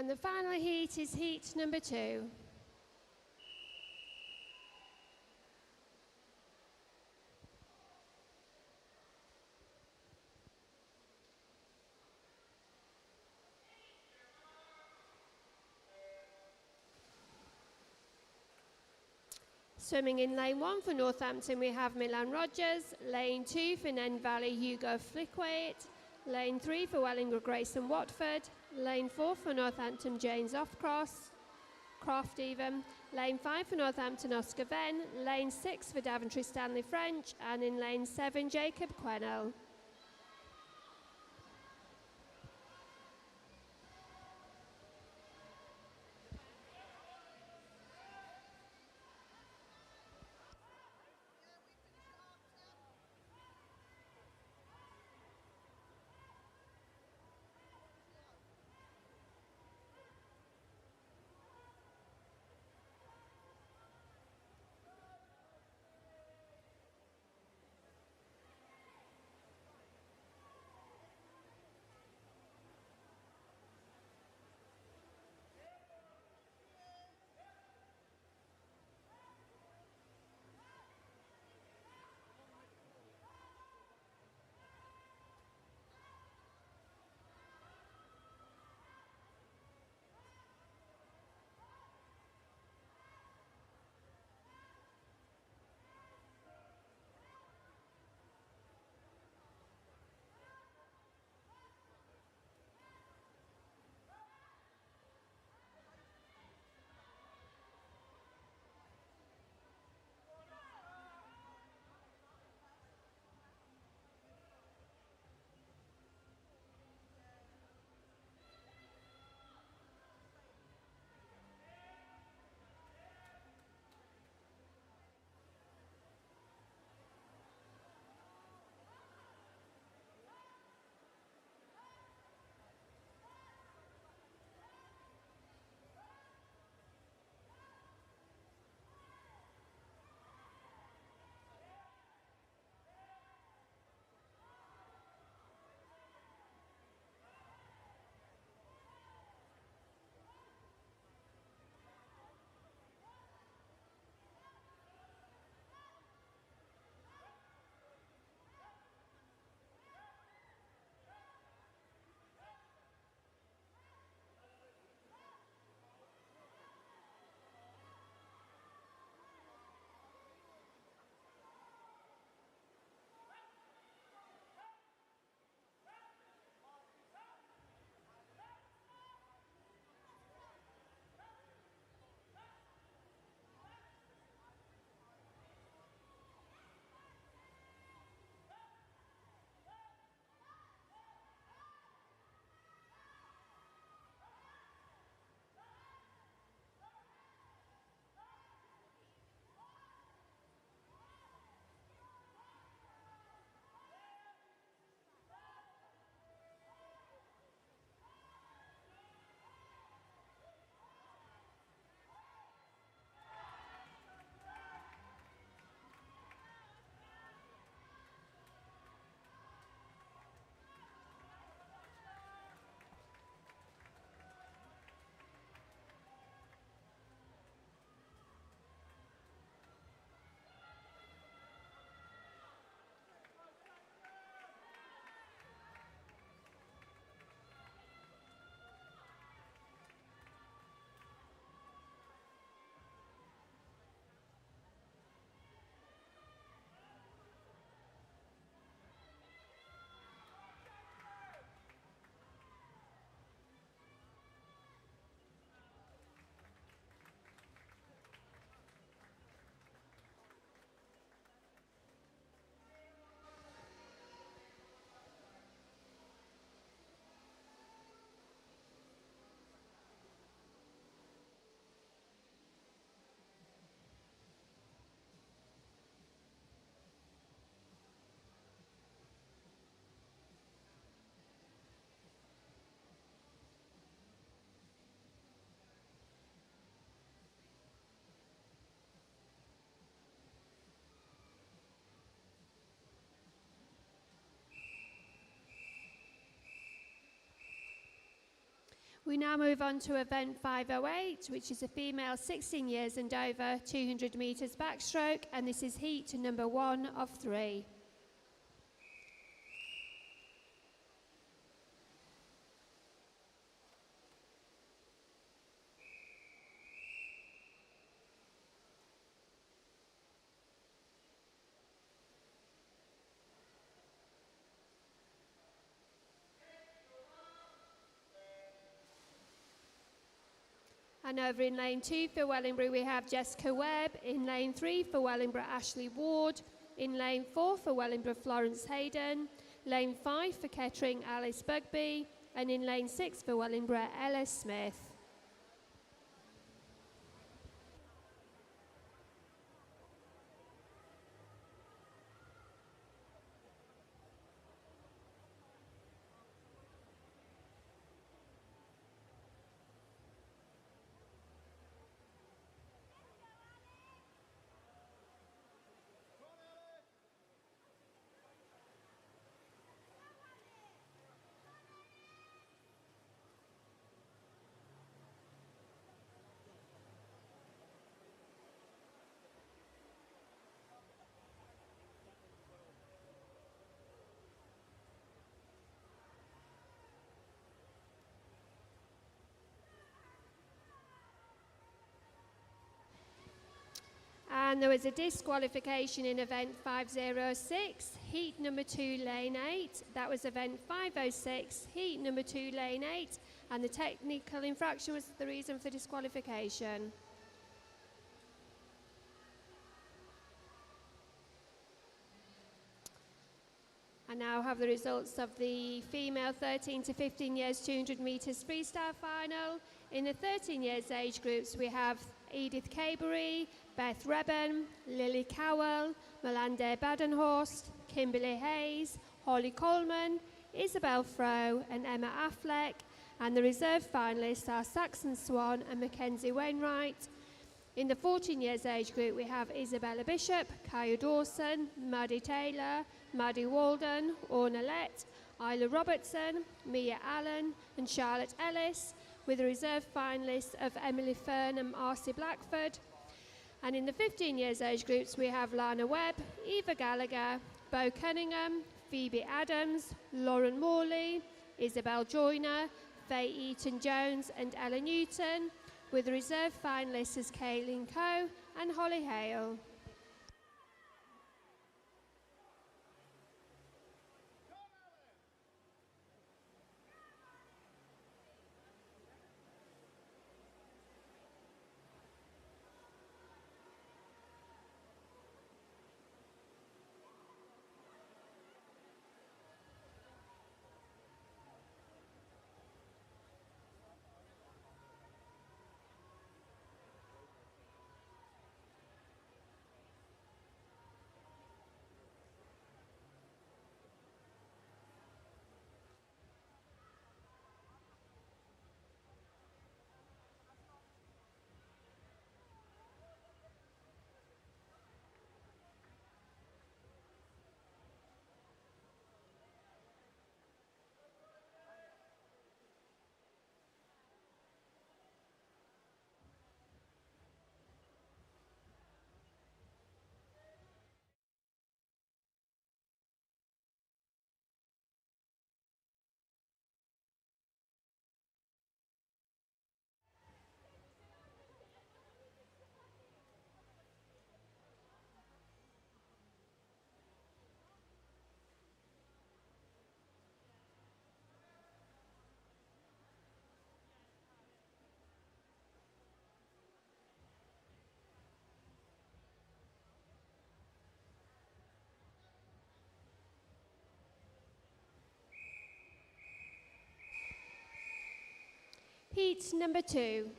And the final heat is heat number 2. Swimming in lane 1 for Northampton, we have Milan Rogers. Lane 2 for Nen Valley, Hugo Flickwaite. Lane 3 for Wellingborough Grayson Watford. Lane 4 for Northampton, James Croft even. Lane 5 for Northampton, Oscar Venn. Lane 6 for Daventry, Stanley French. And in lane 7, Jacob Quennell. We now move on to event 508, which is a female 16 years and over, 200 metres backstroke, and this is heat number 1 of 3. And over in lane 2 for Wellingborough, we have Jessica Webb. In lane 3 for Wellingborough, Ashley Ward. In lane 4 for Wellingborough, Florence Hayden. Lane 5 for Kettering, Alice Bugby. And in lane 6 for Wellingborough, Ella Smith. And there was a disqualification in event 506, heat number 2, lane 8. That was event 506, heat number 2, lane 8. And the technical infraction was the reason for disqualification. I now have the results of the female 13 to 15 years 200 metres freestyle final. In the 13 years age groups, we have Edith Cabery, Beth Reben, Lily Cowell, Melinda Badenhorst, Kimberly Hayes, Holly Coleman, Isabel Froh and Emma Affleck. And the reserve finalists are Saxon Swan and Mackenzie Wainwright. In the 14 years age group, we have Isabella Bishop, Kaya Dawson, Maddie Taylor, Maddie Walden, Orna Lett, Isla Robertson, Mia Allen and Charlotte Ellis, with the reserve finalists of Emily Fern and Marcy Blackford. And in the 15 years age groups, we have Lana Webb, Eva Gallagher, Bo Cunningham, Phoebe Adams, Lauren Morley, Isabel Joyner, Faye Eaton-Jones and Ella Newton, with the reserve finalists as Kaylin Coe and Holly Hale. Heat number 2.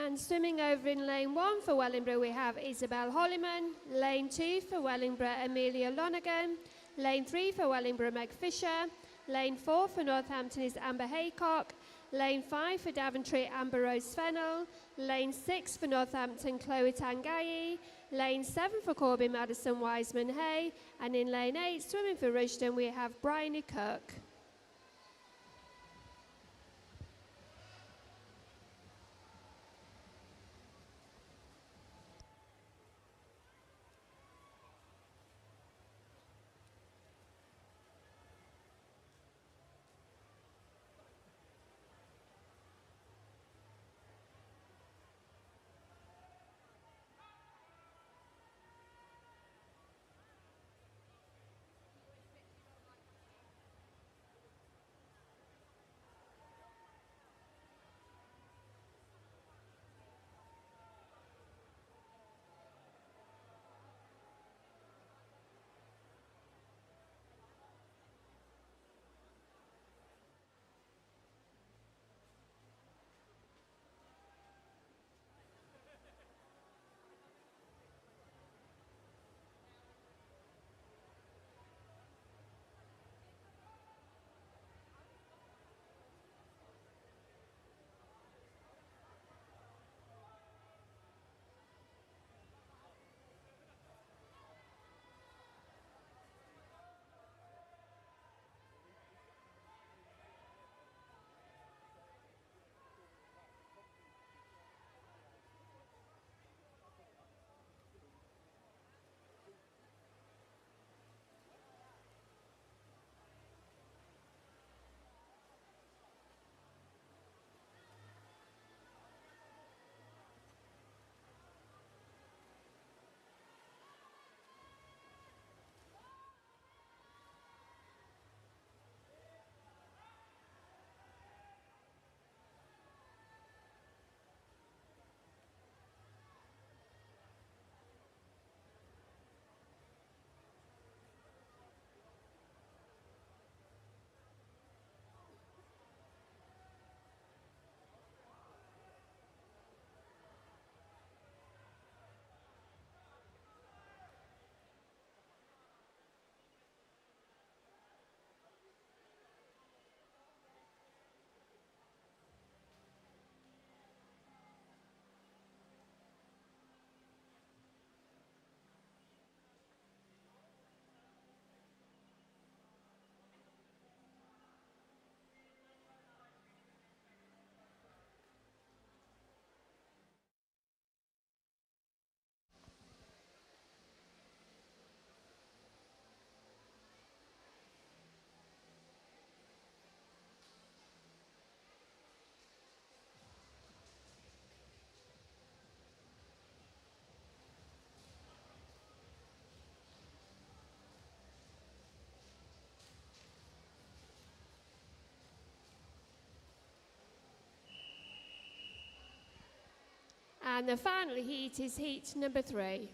And And swimming over in lane 1 for Wellingborough, we have Isabel Holliman. Lane 2 for Wellingborough, Amelia Lonergan. Lane 3 for Wellingborough, Meg Fisher. Lane 4 for Northampton is Amber Haycock. Lane 5 for Daventry, Amber Rose Fennell. Lane 6 for Northampton, Chloe Tangayi. Lane 7 for Corby, Madison Wiseman Hay. And in lane 8, swimming for Rushden, we have Bryony Cook. And the final heat is heat number 3.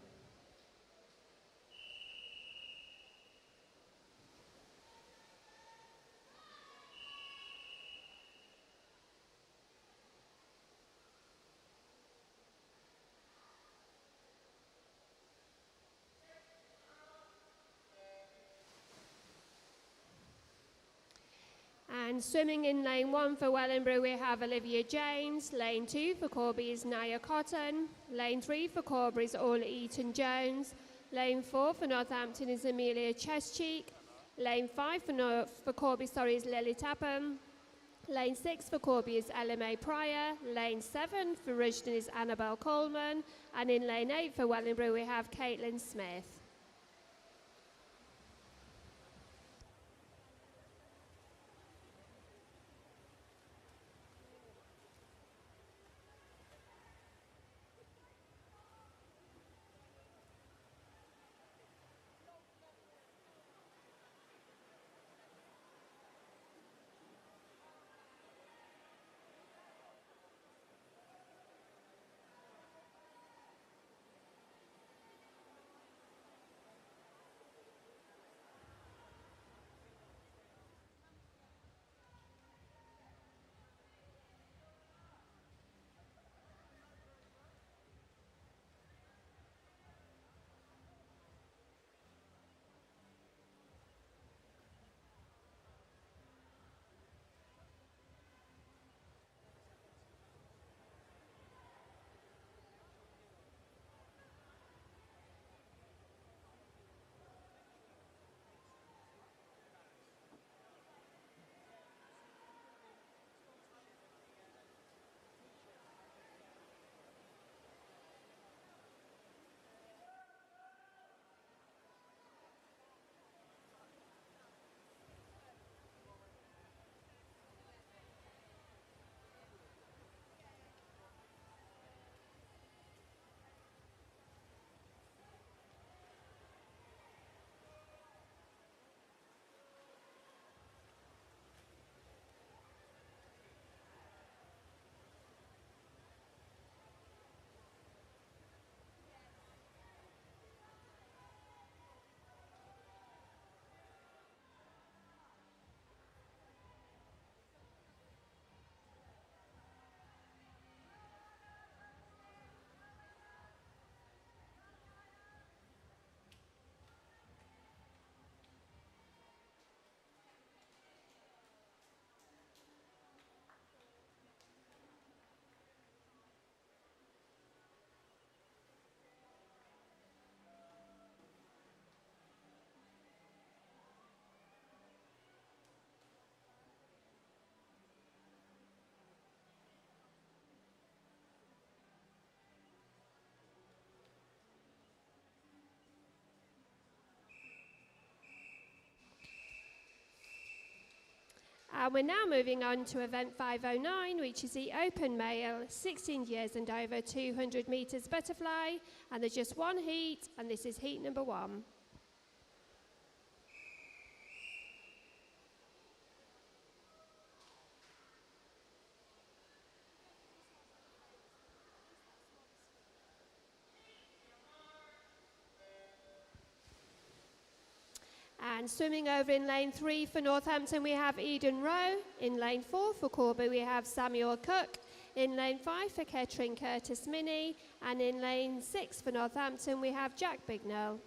And swimming in lane 1 for Wellingborough, we have Olivia James. Lane 2 for Corby is Naya Cotton. Lane 3 for Corby is Orla Eaton-Jones. Lane 4 for Northampton is Amelia Chescheek. Lane 5 for Corby is Lily Tapham. Lane 6 for Corby is Ella May Pryor. Lane 7 for Rushden is Annabelle Coleman. And in lane 8 for Wellingborough, we have Caitlin Smith. And we're now moving on to event 509, which is the open male, 16 years and over, 200 meters butterfly. And there's just one heat, and this is heat number 1. And swimming over in lane 3 for Northampton, we have Eden Rowe. In lane 4 for Corby, we have Samuel Cook. In lane 5 for Kettering, Curtis Minnie. And in lane 6 for Northampton, we have Jack Bignell.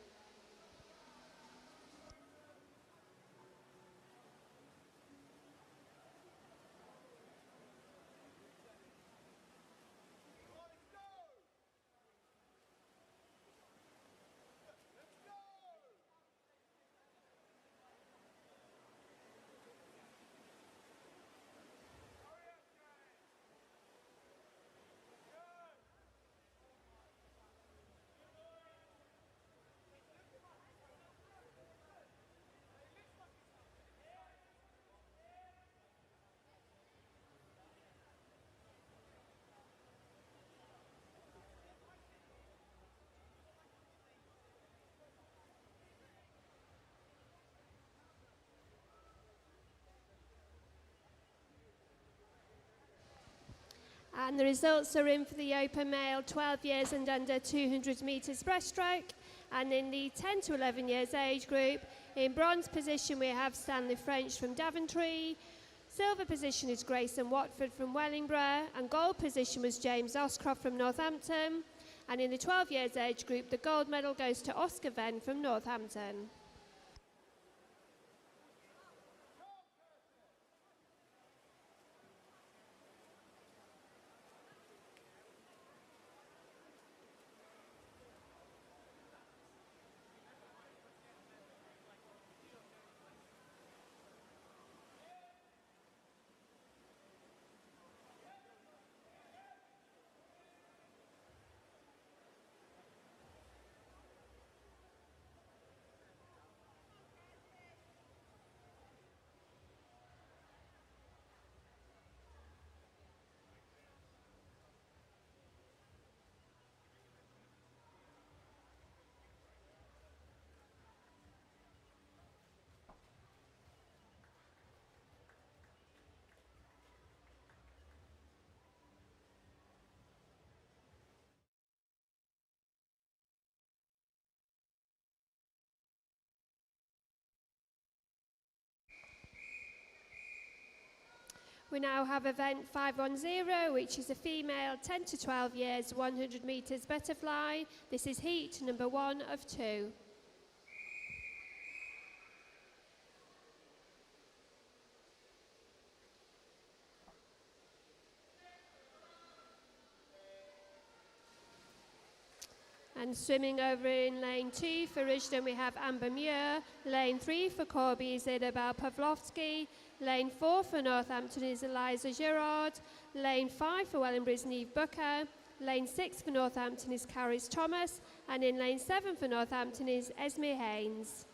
And the results are in for the open male, 12 years and under, 200 meters breaststroke. And in the 10 to 11 years age group, in bronze position we have Stanley French from Daventry. Silver position is Grayson Watford from Wellingborough. And gold position was James Oscroft from Northampton. And in the 12 years age group, the gold medal goes to Oscar Venn from Northampton. We now have event 510, which is a female 10 to 12 years, 100 meters butterfly. This is heat number 1 of 2. And swimming over in lane 2 for Risdon, we have Amber Muir. Lane 3 for Corby is Isabel Pavlovsky. Lane 4 for Northampton is Eliza Girard. Lane 5 for Wellingborough is Neve Booker. Lane 6 for Northampton is Caris Thomas. And in lane 7 for Northampton is Esme Haynes.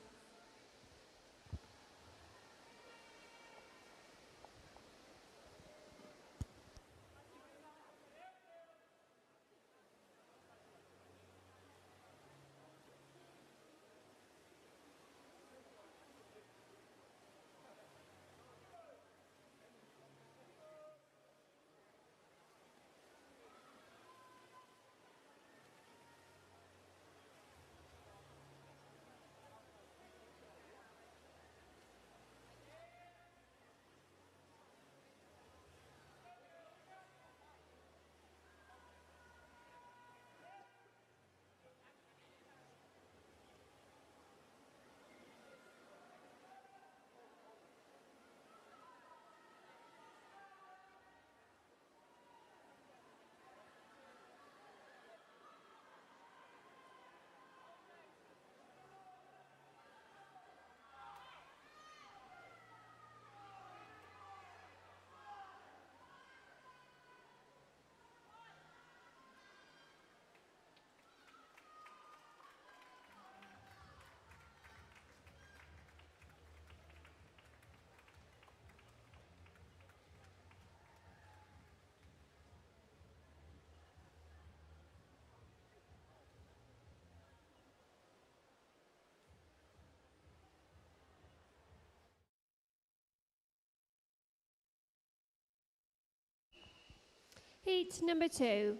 Heat number 2.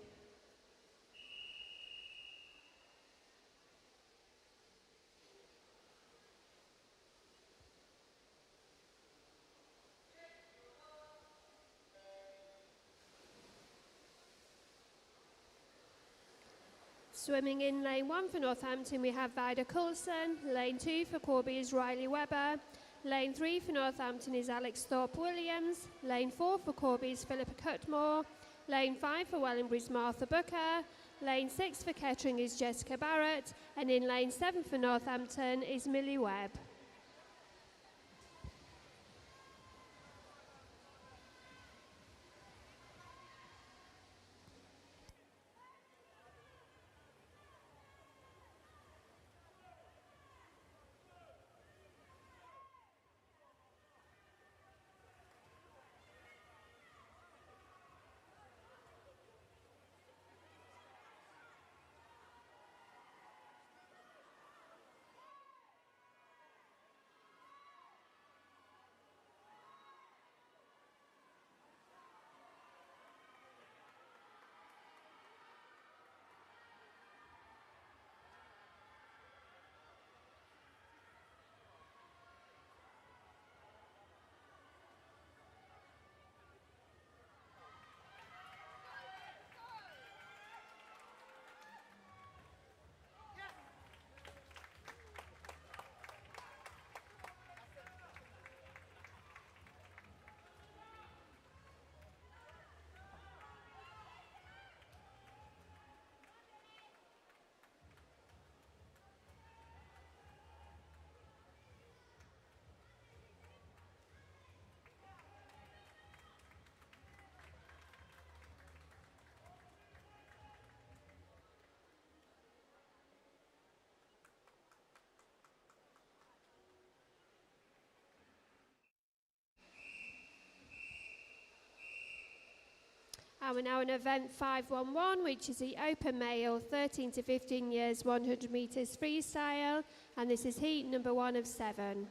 Swimming in lane 1 for Northampton, we have Vida Coulson. Lane 2 for Corby is Riley Webber. Lane 3 for Northampton is Alex Thorpe-Williams. Lane 4 for Corby is Philippa Cutmore. Lane 5 for Wellingborough is Martha Booker. Lane 6 for Kettering is Jessica Barrett. And in lane 7 for Northampton is Millie Webb. And we're now in event 511, which is the open male 13 to 15 years 100 metres freestyle, and this is heat number 1 of 7.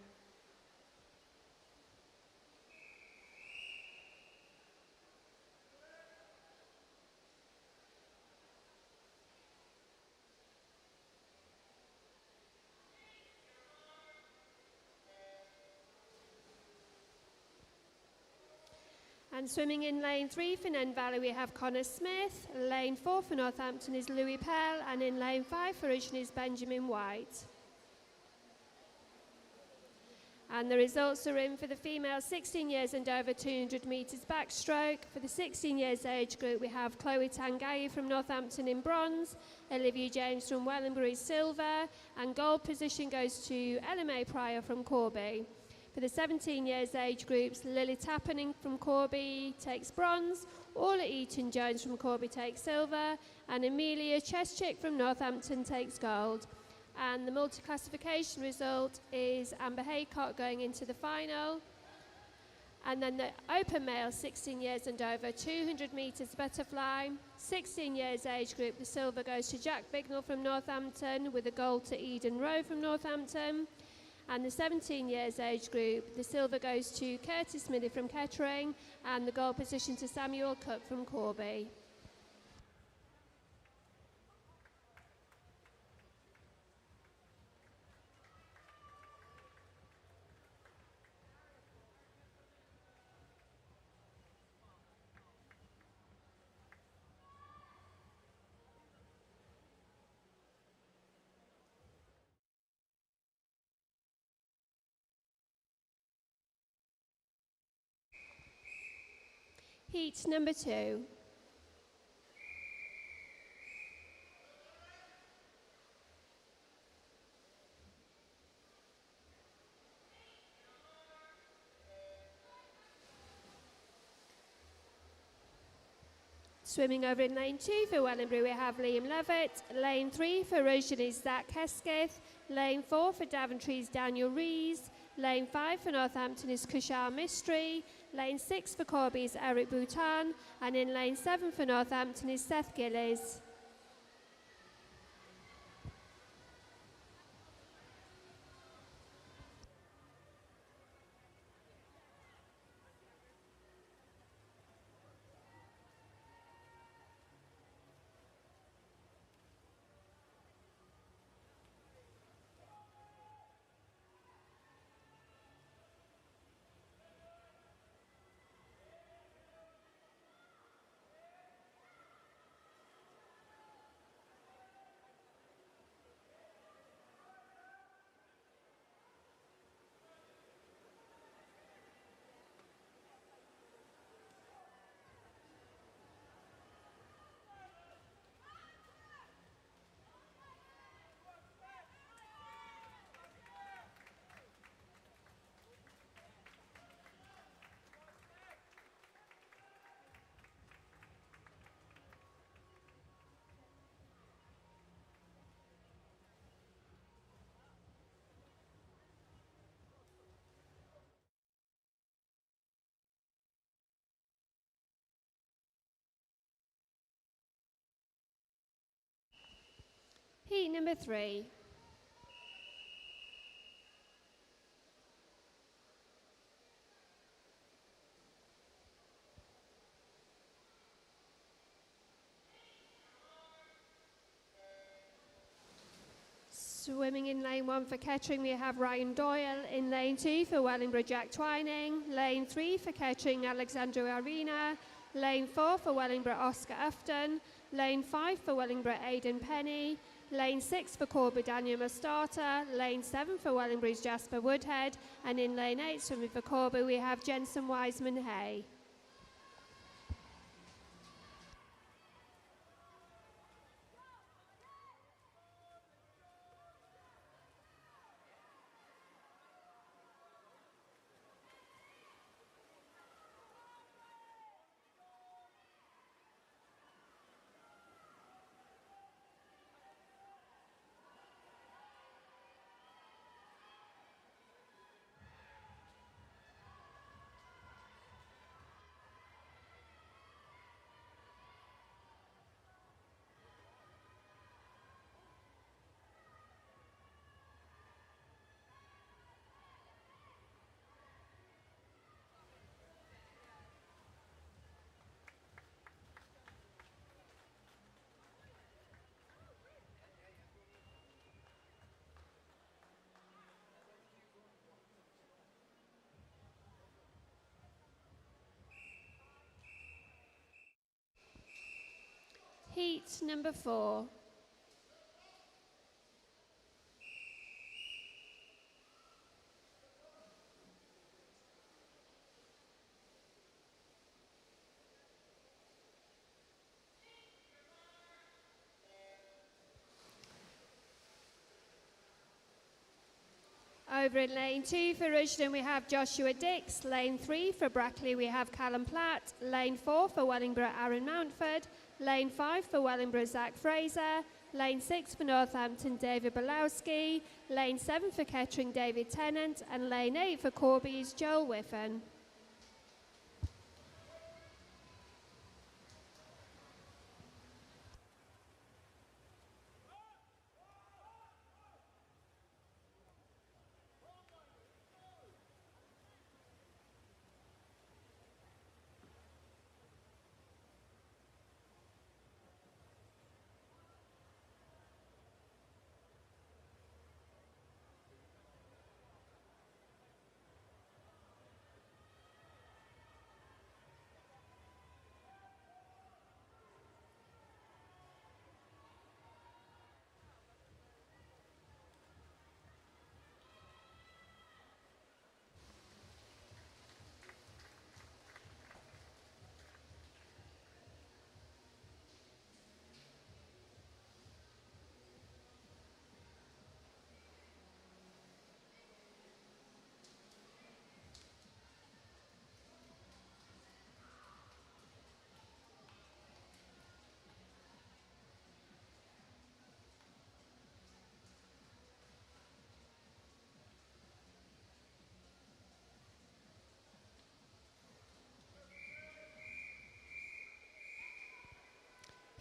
And swimming in lane 3 for Nen Valley, we have Connor Smith. Lane 4 for Northampton is Louis Pell. And in lane 5 for Russian is Benjamin White. And the results are in for the female 16 years and over 200 metres backstroke. For the 16 years age group, we have Chloe Tangai from Northampton in bronze, Olivia James from Wellingborough silver, and gold position goes to Ella May Pryor from Corby. For the 17 years age groups, Lily Tappening from Corby takes bronze, Orla Eaton-Jones from Corby takes silver, and Amelia Cheschik from Northampton takes gold. And the multi-classification result is Amber Haycock going into the final. And then the open male, 16 years and over, 200 metres butterfly. 16 years age group, the silver goes to Jack Bignell from Northampton, with the gold to Eden Rowe from Northampton. And the 17 years age group, the silver goes to Curtis Smithy from Kettering, and the gold position to Samuel Cook from Corby. Heat number 2. Swimming over in lane 2 for Wellingborough, we have Liam Levitt. Lane 3 for Russian is Zach Hesketh. Lane 4 for Daventry is Daniel Rees. Lane 5 for Northampton is Kushar Mistry. Lane 6 for Corby is Eric Boutan. And in lane 7 for Northampton is Seth Gillies. Heat number 3. Swimming in lane 1 for Kettering, we have Ryan Doyle. In lane 2 for Wellingborough, Jack Twining. Lane 3 for Kettering, Alexandra Arena. Lane 4 for Wellingborough, Oscar Ufton. Lane 5 for Wellingborough, Aidan Penny. Lane 6 for Corby, Daniel Mastata. Lane 7 for Wellingborough's Jasper Woodhead. And in lane 8, swimming for Corby, we have Jensen Wiseman Hay. Heat number 4. Over in lane 2 for Rushden, we have Joshua Dix. Lane 3 for Brackley, we have Callum Platt. Lane 4 for Wellingborough, Aaron Mountford. Lane 5 for Wellingborough, Zach Fraser. Lane 6 for Northampton, David Belowski. Lane 7 for Kettering, David Tennant. And lane 8 for Corby's, Joel Whiffen.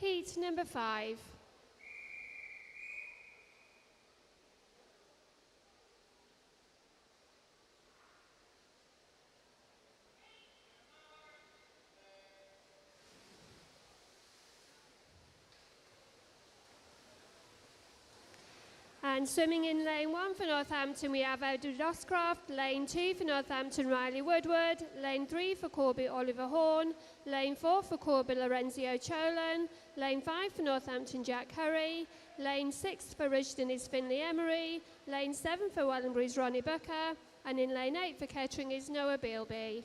Heat number 5. And swimming in lane 1 for Northampton, we have Edward Oscroft. Lane 2 for Northampton, Riley Woodward. Lane 3 for Corby, Oliver Horn. Lane 4 for Corby, Lorenzio Cholan. Lane 5 for Northampton, Jack Curry. Lane 6 for Rushden is Finlay Emery. Lane 7 for Wellingborough is Ronnie Booker. And in lane 8 for Kettering is Noah Bealby.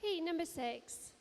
Heat number 6.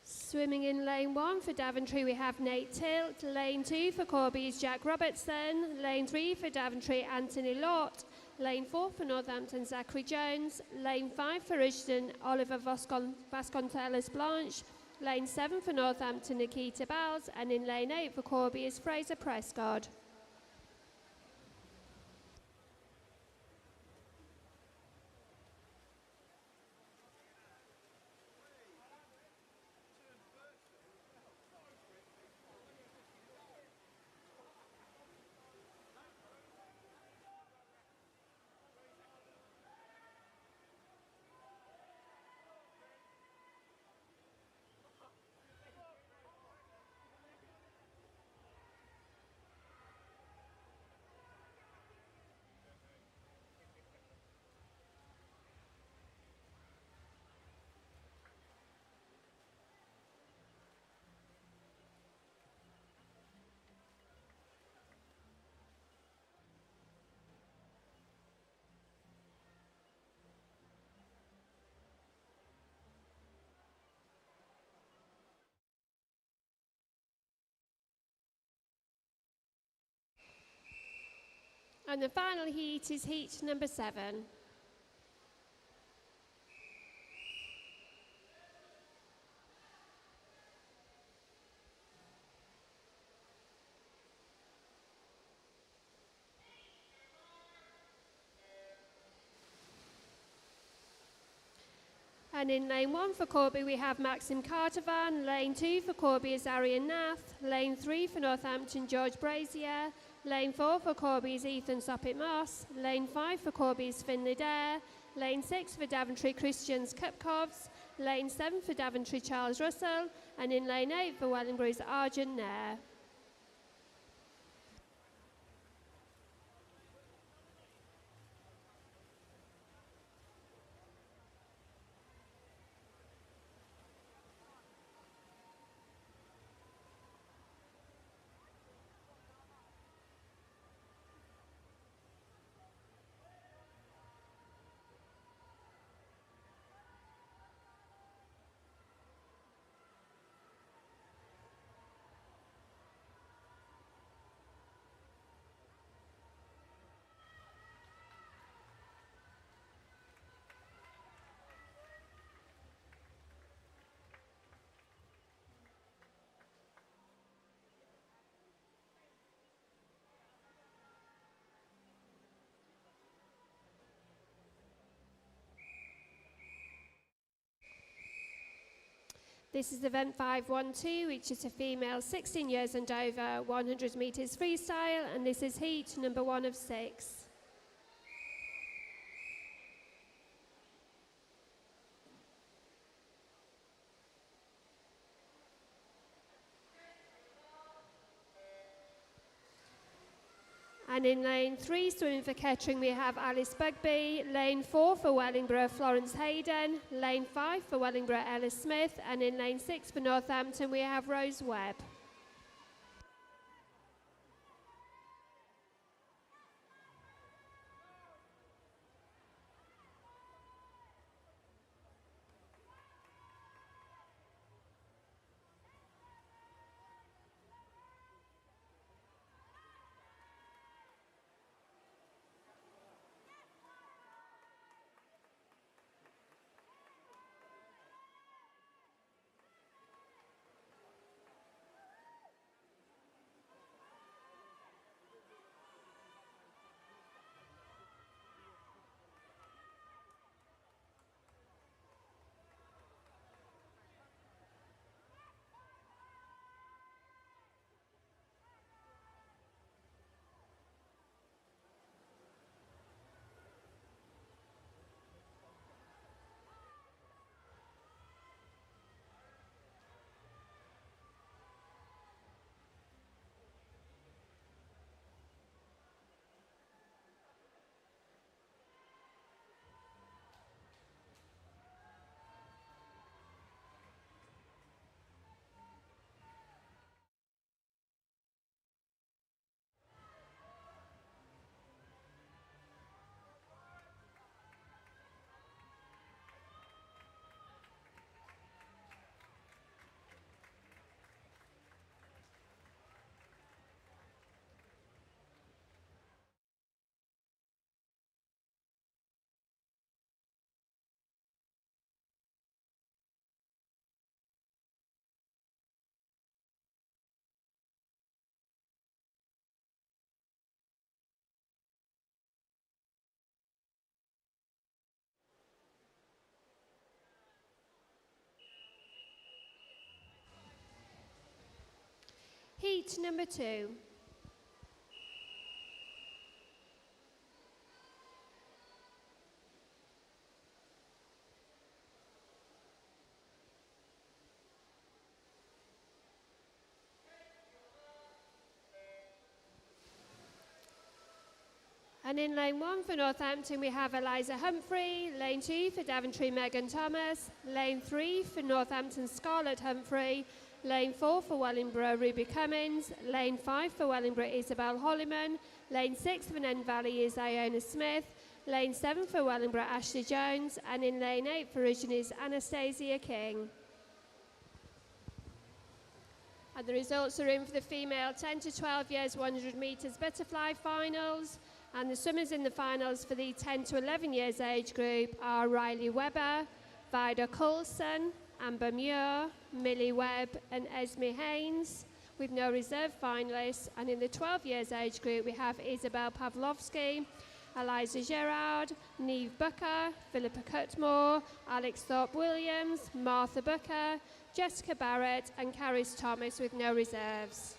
Swimming in lane 1 for Daventry, we have Nate Tilt. Lane 2 for Corby is Jack Robertson. Lane 3 for Daventry, Anthony Lott. Lane 4 for Northampton, Zachary Jones. Lane 5 for Risdon, Oliver Vasconcelos Blanche. Lane 7 for Northampton, Nikita Bowles. And in lane 8 for Corby is Fraser Prescott. And the final heat is heat number 7. And in lane 1 for Corby, we have Maxim Cartovan. Lane 2 for Corby is Arian Nath. Lane 3 for Northampton, George Brazier. Lane 4 for Corby is Ethan Soppit-Moss. Lane 5 for Corby is Finley Dare. Lane 6 for Daventry, Christians Kupkovs. Lane 7 for Daventry, Charles Russell. And in lane 8 for Wellingborough is Arjun Nair. This is event 512, which is a female 16 years and over, 100 metres freestyle, and this is heat number 1 of 6. And in lane 3, swimming for Kettering, we have Alice Bugby. Lane 4 for Wellingborough, Florence Hayden. Lane 5 for Wellingborough, Ellis Smith. And in lane 6 for Northampton, we have Rose Webb. Heat number 2. And in lane 1 for Northampton, we have Eliza Humphrey. Lane 2 for Daventry, Megan Thomas. Lane 3 for Northampton, Scarlett Humphrey. Lane 4 for Wellingborough, Ruby Cummins. Lane 5 for Wellingborough, Isabel Holliman. Lane 6 for Nen Valley is Iona Smith. Lane 7 for Wellingborough, Ashley Jones. And in lane 8 for Rugen is Anastasia King. And the results are in for the female 10 to 12 years 100 metres butterfly finals. And the swimmers in the finals for the 10 to 11 years age group are Riley Webber, Vida Coulson, Amber Muir, Millie Webb and Esme Haynes, with no reserve finalists. And in the 12 years age group, we have Isabel Pavlovsky, Eliza Gerard, Neve Booker, Philippa Cutmore, Alex Thorpe-Williams, Martha Booker, Jessica Barrett and Caris Thomas, with no reserves.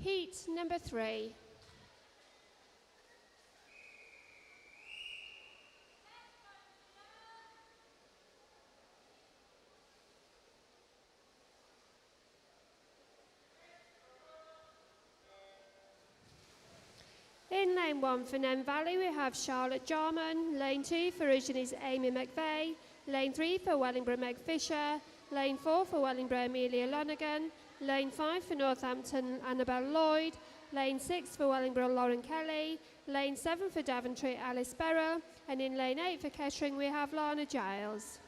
Heat number 3. In lane 1 for Nen Valley, we have Charlotte Jarman. Lane 2 for Rugen is Amy McVeigh. Lane 3 for Wellingborough, Meg Fisher. Lane 4 for Wellingborough, Amelia Lonergan. Lane 5 for Northampton, Annabelle Lloyd. Lane 6 for Wellingborough, Lauren Kelly. Lane 7 for Daventry, Alice Berrow. And in lane 8 for Kettering, we have Lana Giles.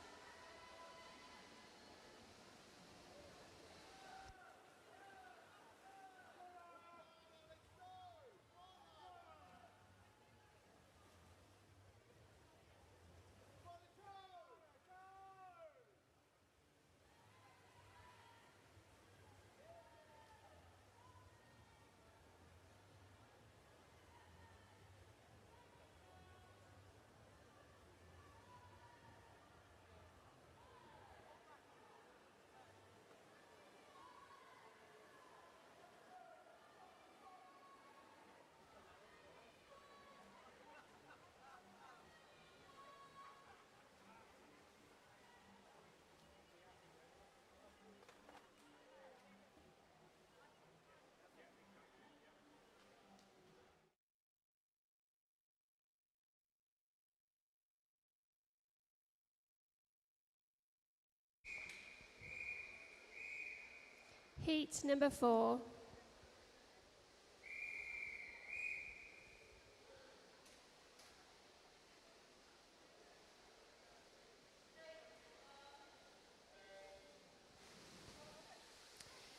Heat number 4.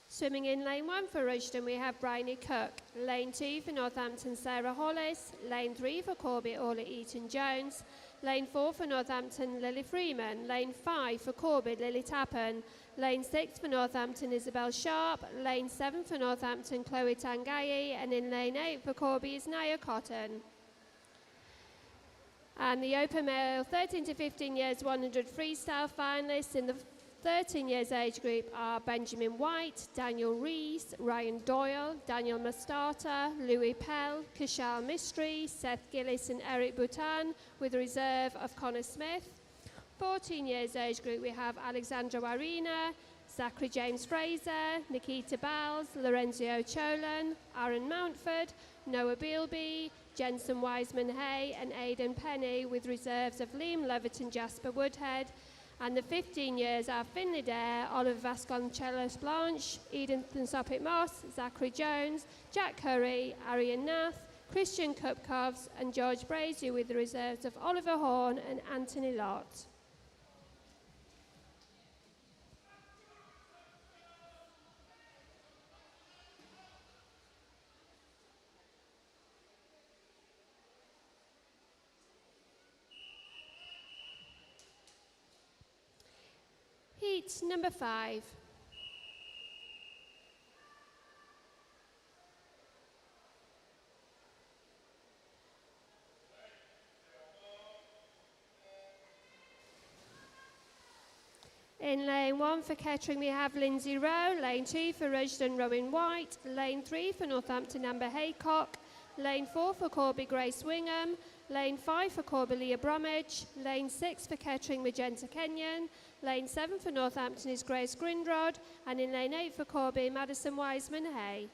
Swimming in lane 1 for Rushden, we have Bryony Cook. Lane 2 for Northampton, Sarah Hollis. Lane 3 for Corby, Orla Eaton-Jones. Lane 4 for Northampton, Lily Freeman. Lane 5 for Corby, Lily Tappan. Lane 6 for Northampton, Isabel Sharp. Lane 7 for Northampton, Chloe Tangayi. And in lane 8 for Corby is Naya Cotton. And the Open Male 13 to 15 years 100 freestyle finalists in the 13 years age group are Benjamin White, Daniel Rees, Ryan Doyle, Daniel Mastata, Louis Pell, Kishal Mistry, Seth Gillis and Eric Boutan, with a reserve of Connor Smith. 14 years age group, we have Alexandra Warina, Zachary James Fraser, Nikita Bowles, Lorenzio Cholan, Aaron Mountford, Noah Bealby, Jensen Wiseman Hay and Aidan Penny, with reserves of Liam Lovett and Jasper Woodhead. And the 15 years are Finlay Dare, Oliver Vasconcelos Blanche, Eden Soppit Moss, Zachary Jones, Jack Curry, Arian Nath, Christian Kupkovs and George Brazier, with the reserves of Oliver Horn and Anthony Lott. Heat number 5. In lane 1 for Kettering we have Lindsay Rowe, lane 2 for Rushden Rowan White, lane 3 for Northampton Amber Haycock, lane 4 for Corby Grace Wingham, lane 5 for Corby Leah Bromwich, lane 6 for Kettering Magenta Kenyon, lane 7 for Northampton is Grace Grindrod, and in lane 8 for Corby, Madison Wiseman Hay.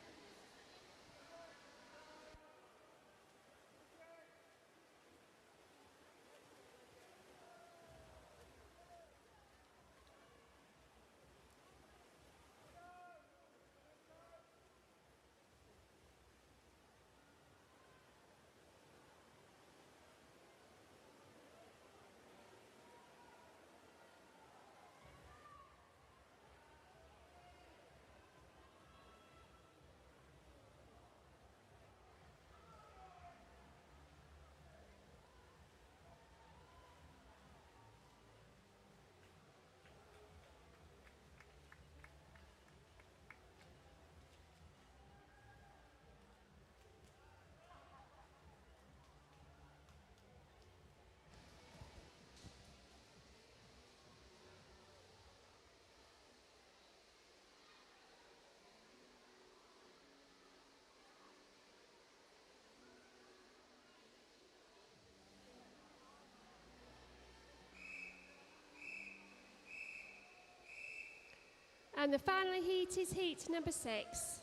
And the final heat is heat number 6.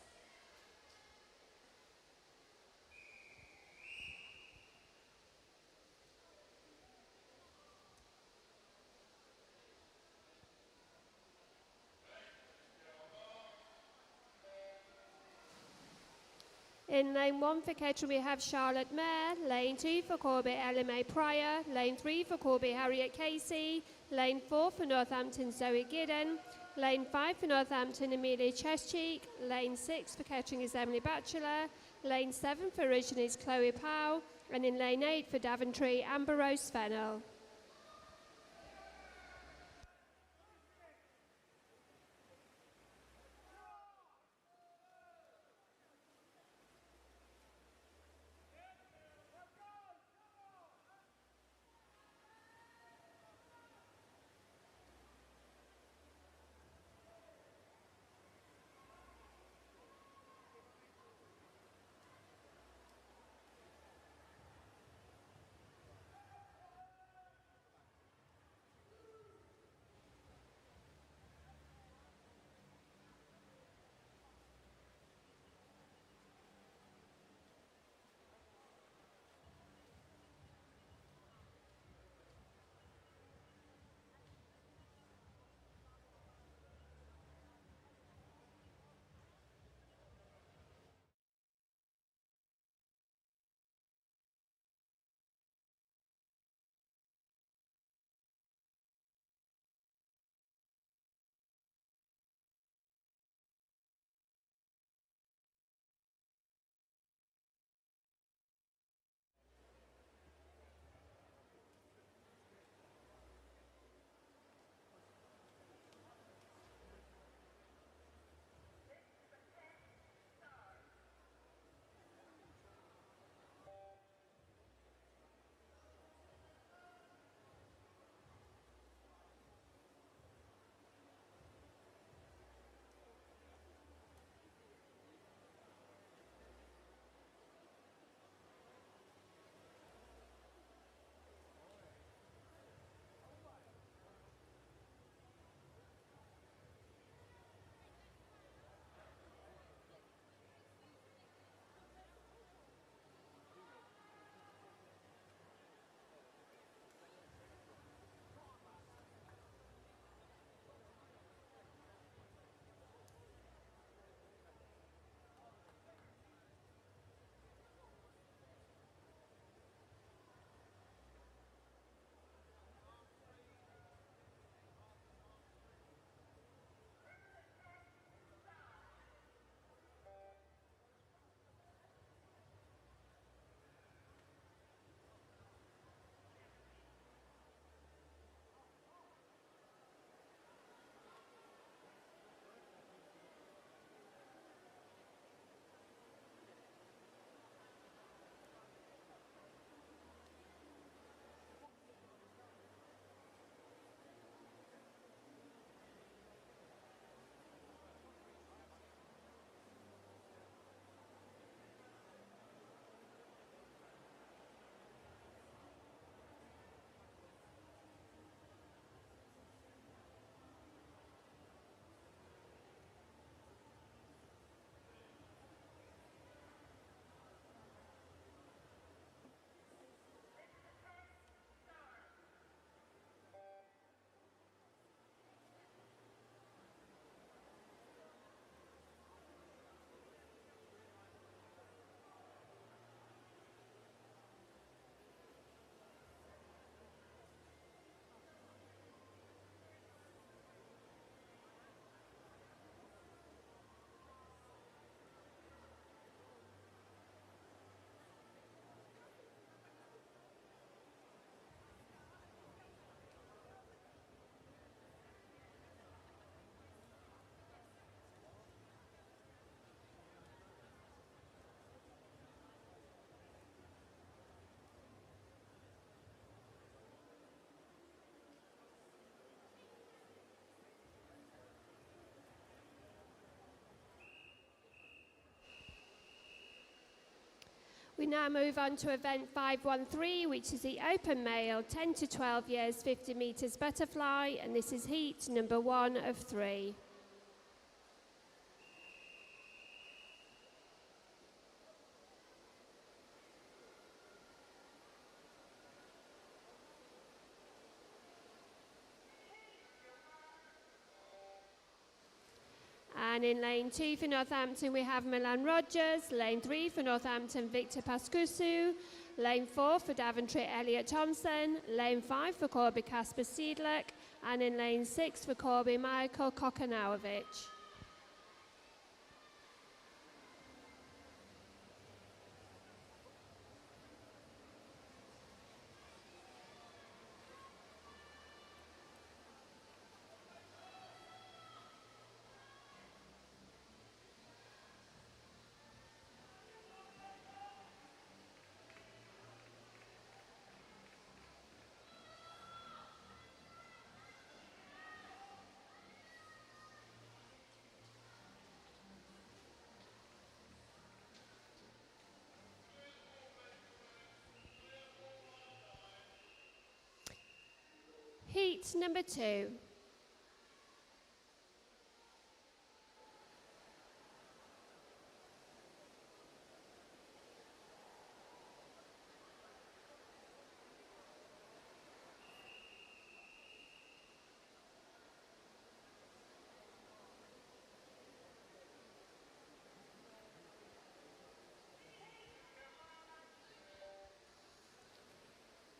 In lane 1 for Kettering we have Charlotte Mayer, lane 2 for Corby Ella May Pryor, lane 3 for Corby Harriet Casey, lane 4 for Northampton Zoe Giddon, lane 5 for Northampton Amelia Chescheek, lane 6 for Kettering is Emily Batchelor, lane 7 for Rushden is Chloe Powell, and in lane 8 for Daventry Amber Rose Fennell. We now move on to event 513, which is the open male 10 to 12 years 50 metres butterfly, and this is heat number 1 of 3. And in lane 2 for Northampton, we have Milan Rogers. Lane 3 for Northampton, Victor Pascusu. Lane 4 for Daventry, Elliot Thompson. Lane 5 for Corby, Kasper Siedlek. And in lane 6 for Corby, Michael Kokonowicz. Heat number 2.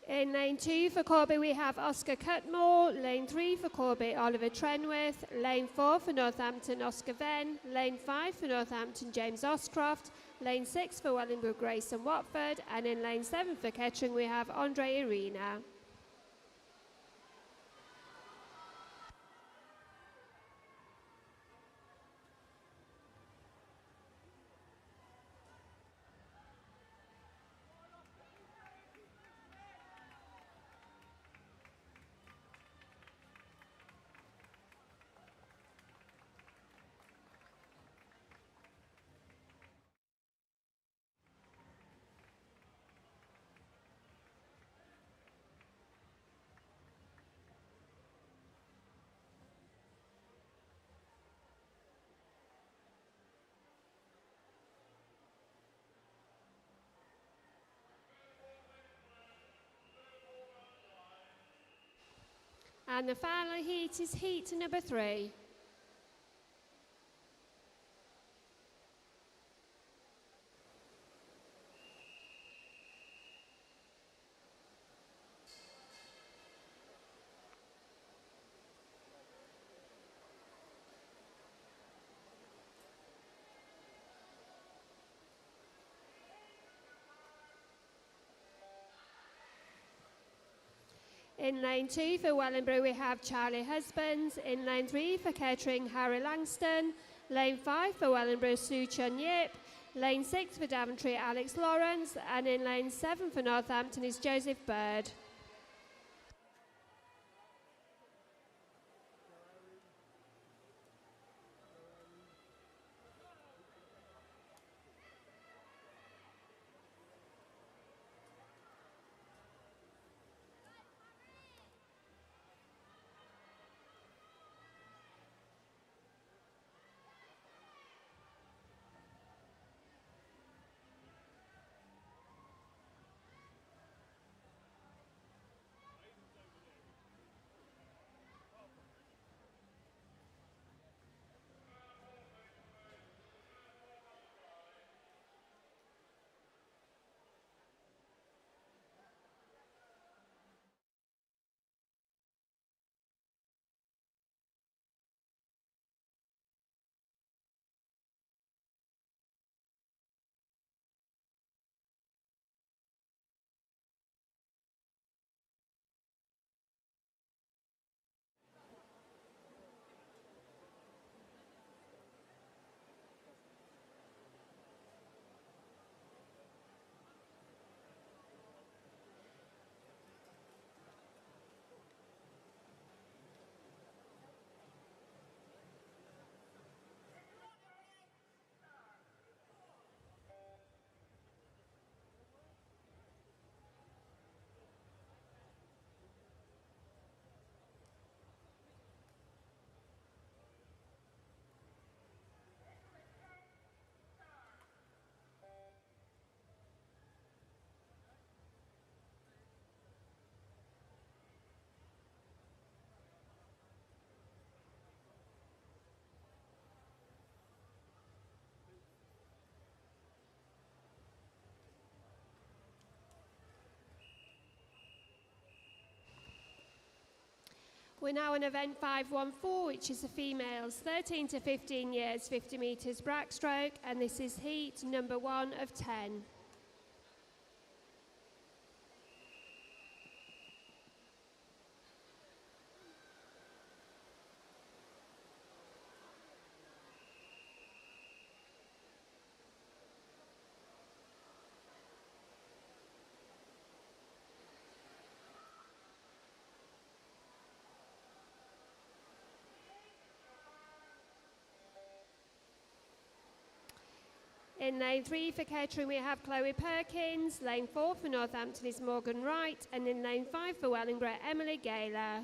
In lane 2 for Corby, we have Oscar Cutmore. Lane 3 for Corby, Oliver Trenwith. Lane 4 for Northampton, Oscar Venn. Lane 5 for Northampton, James Oscroft. Lane 6 for Wellingborough, Grayson Watford. And in lane 7 for Kettering, we have Andre Arena. And the final heat is heat number 3. In lane 2 for Wellingborough, we have Charlie Husbands. In lane 3 for Kettering, Harry Langston. Lane 5 for Wellingborough, Sue Chun Yip. Lane 6 for Daventry, Alex Lawrence. And in lane 7 for Northampton is Joseph Bird. We're now on event 514, which is the females 13 to 15 years, 50 metres backstroke, and this is heat number 1 of 10. In lane 3 for Kettering, we have Chloe Perkins. Lane 4 for Northampton is Morgan Wright. And in lane 5 for Wellingborough, Emily Gaylor.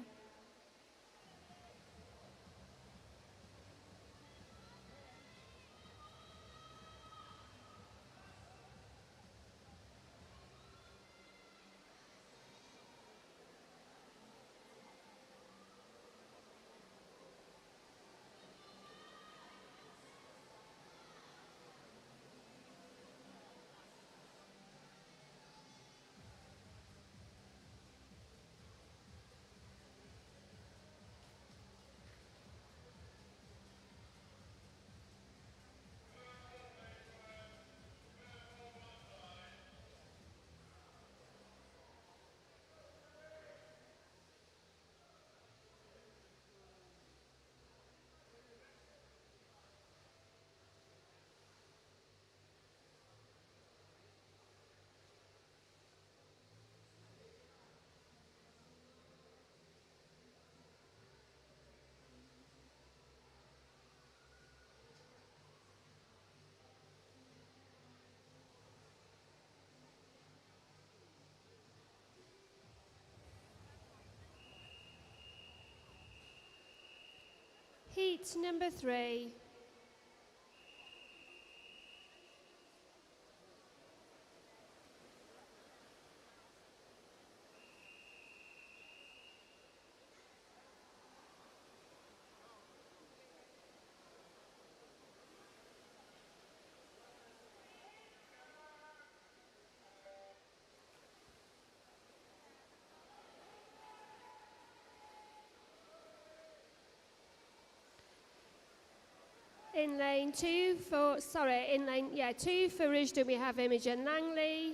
Heat number 3. In lane 2 for, in lane 2 for Risdon we have Imogen Langley.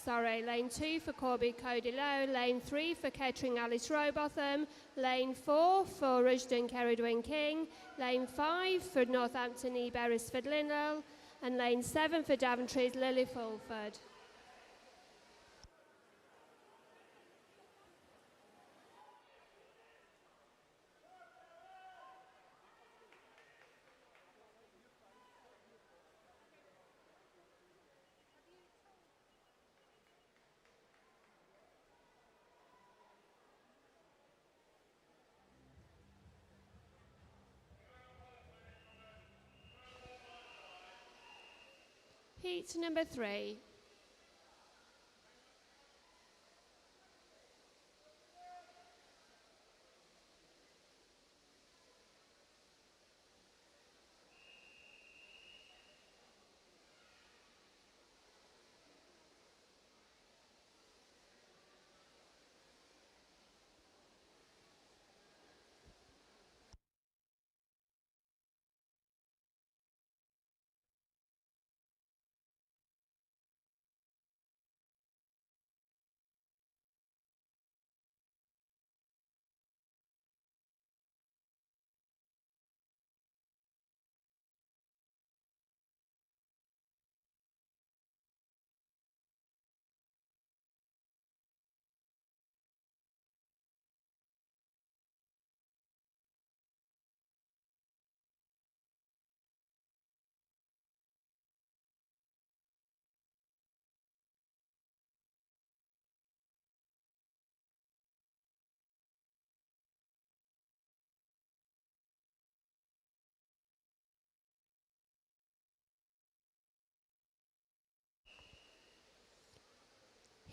Lane 2 for Corby Cody Lowe. Lane 3 for Kettering Alice Rowbotham. Lane 4 for Risdon Cerridwen King. Lane 5 for Northampton E Beresford Linnell. And lane 7 for Daventry's Lily Fulford. Heat number 3.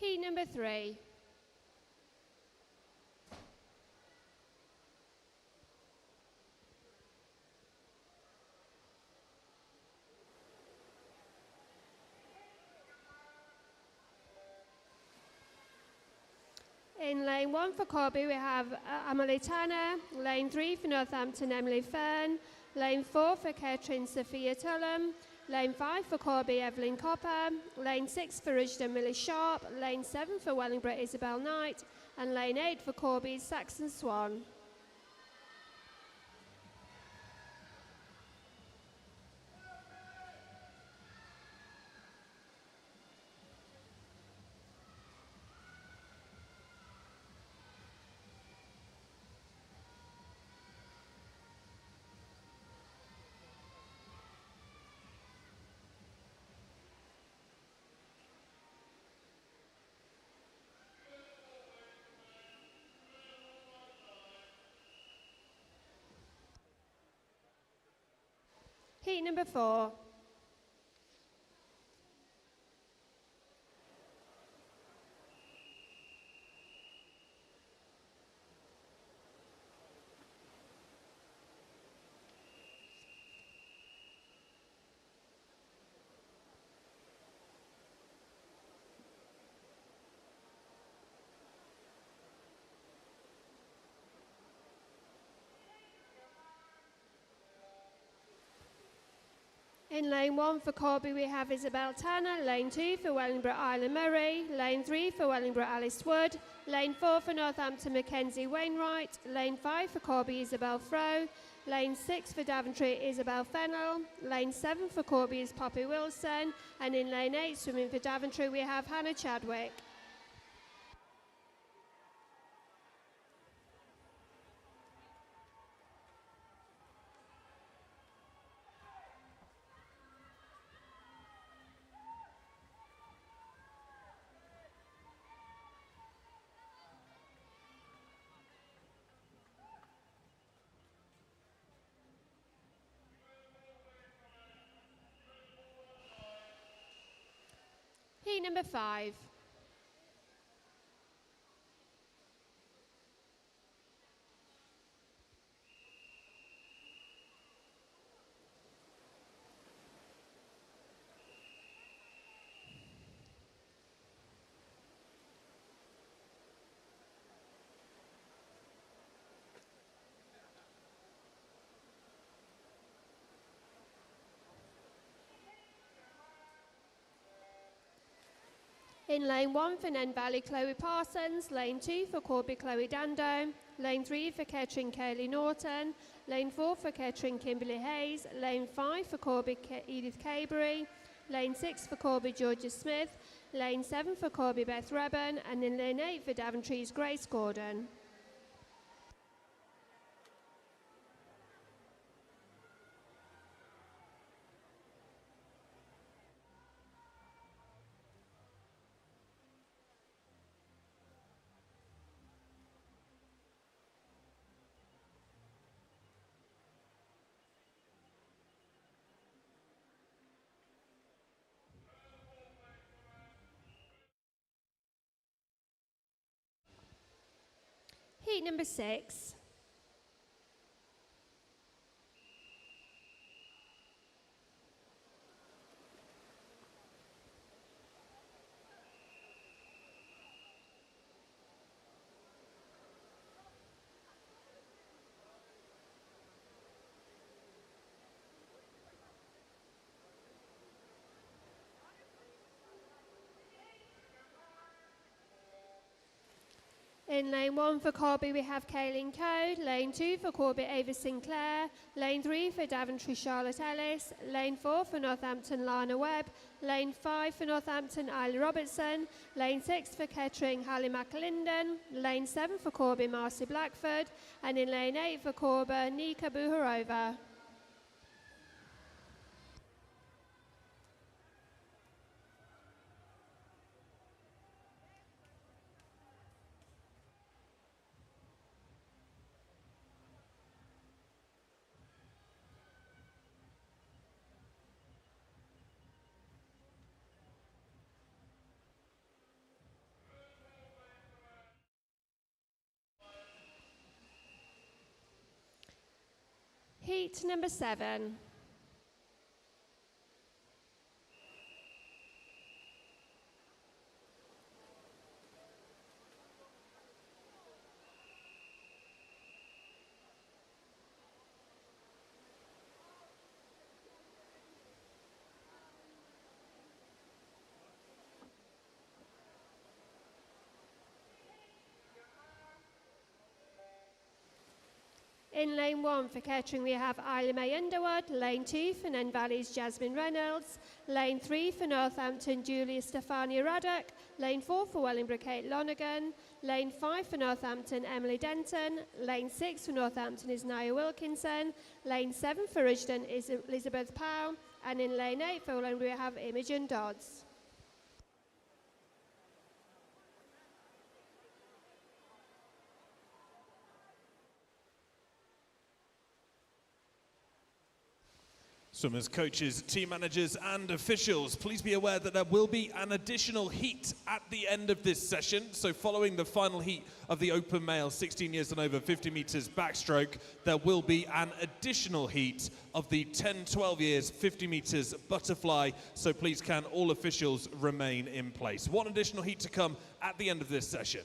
Heat number 3. In lane 1 for Corby, we have Emily Tanner. Lane 3 for Northampton, Emily Fern. Lane 4 for Kettering, Sophia Tullum. Lane 5 for Corby, Evelyn Copper. Lane 6 for Ridgedon, Millie Sharp. Lane 7 for Wellingborough, Isabel Knight. And lane 8 for Corby, Saxon Swan. Heat number 4. In lane 1 for Corby, we have Isabel Tanner. Lane 2 for Wellingborough, Isla Murray. Lane 3 for Wellingborough, Alice Wood. Lane 4 for Northampton, Mackenzie Wainwright. Lane 5 for Corby, Isabel Froh. Lane 6 for Daventry, Isabel Fennell. Lane 7 for Corby is Poppy Wilson. And in lane 8, swimming for Daventry, we have Hannah Chadwick. Heat number 5. In lane 1 for Nen Valley, Chloe Parsons. Lane 2 for Corby, Chloe Dando. Lane 3 for Kettering, Kaylee Norton. Lane 4 for Kettering, Kimberly Hayes. Lane 5 for Corby, Edith Cabery. Lane 6 for Corby, Georgia Smith. Lane 7 for Corby, Beth Rebben. And in lane 8 for Daventry's Grace Gordon. Heat number 6. In lane 1 for Corby, we have Kaylin Code. Lane 2 for Corby, Ava Sinclair. Lane 3 for Daventry, Charlotte Ellis. Lane 4 for Northampton, Lana Webb. Lane 5 for Northampton, Isla Robertson. Lane 6 for Kettering, Hallie McLinden. Lane 7 for Corby, Marcy Blackford. And in lane 8 for Corby, Nika Buharova. Heat number 7. In lane 1 for Kettering, we have Isla May Underwood. Lane 2 for Nen Valley's Jasmine Reynolds. Lane 3 for Northampton, Julia Stefania Raddock. Lane 4 for Wellingborough, Kate Lonergan. Lane 5 for Northampton, Emily Denton. Lane 6 for Northampton is Nia Wilkinson. Lane 7 for Risdon is Elizabeth Powell. And in lane 8 for Wellingborough, we have Imogen Dodds. Swimmers, coaches, team managers and officials, please be aware that there will be an additional heat at the end of this session. So following the final heat of the open male 16 years and over 50 metres backstroke, there will be an additional heat of the 10-12 years 50 metres butterfly. So please can all officials remain in place. One additional heat to come at the end of this session.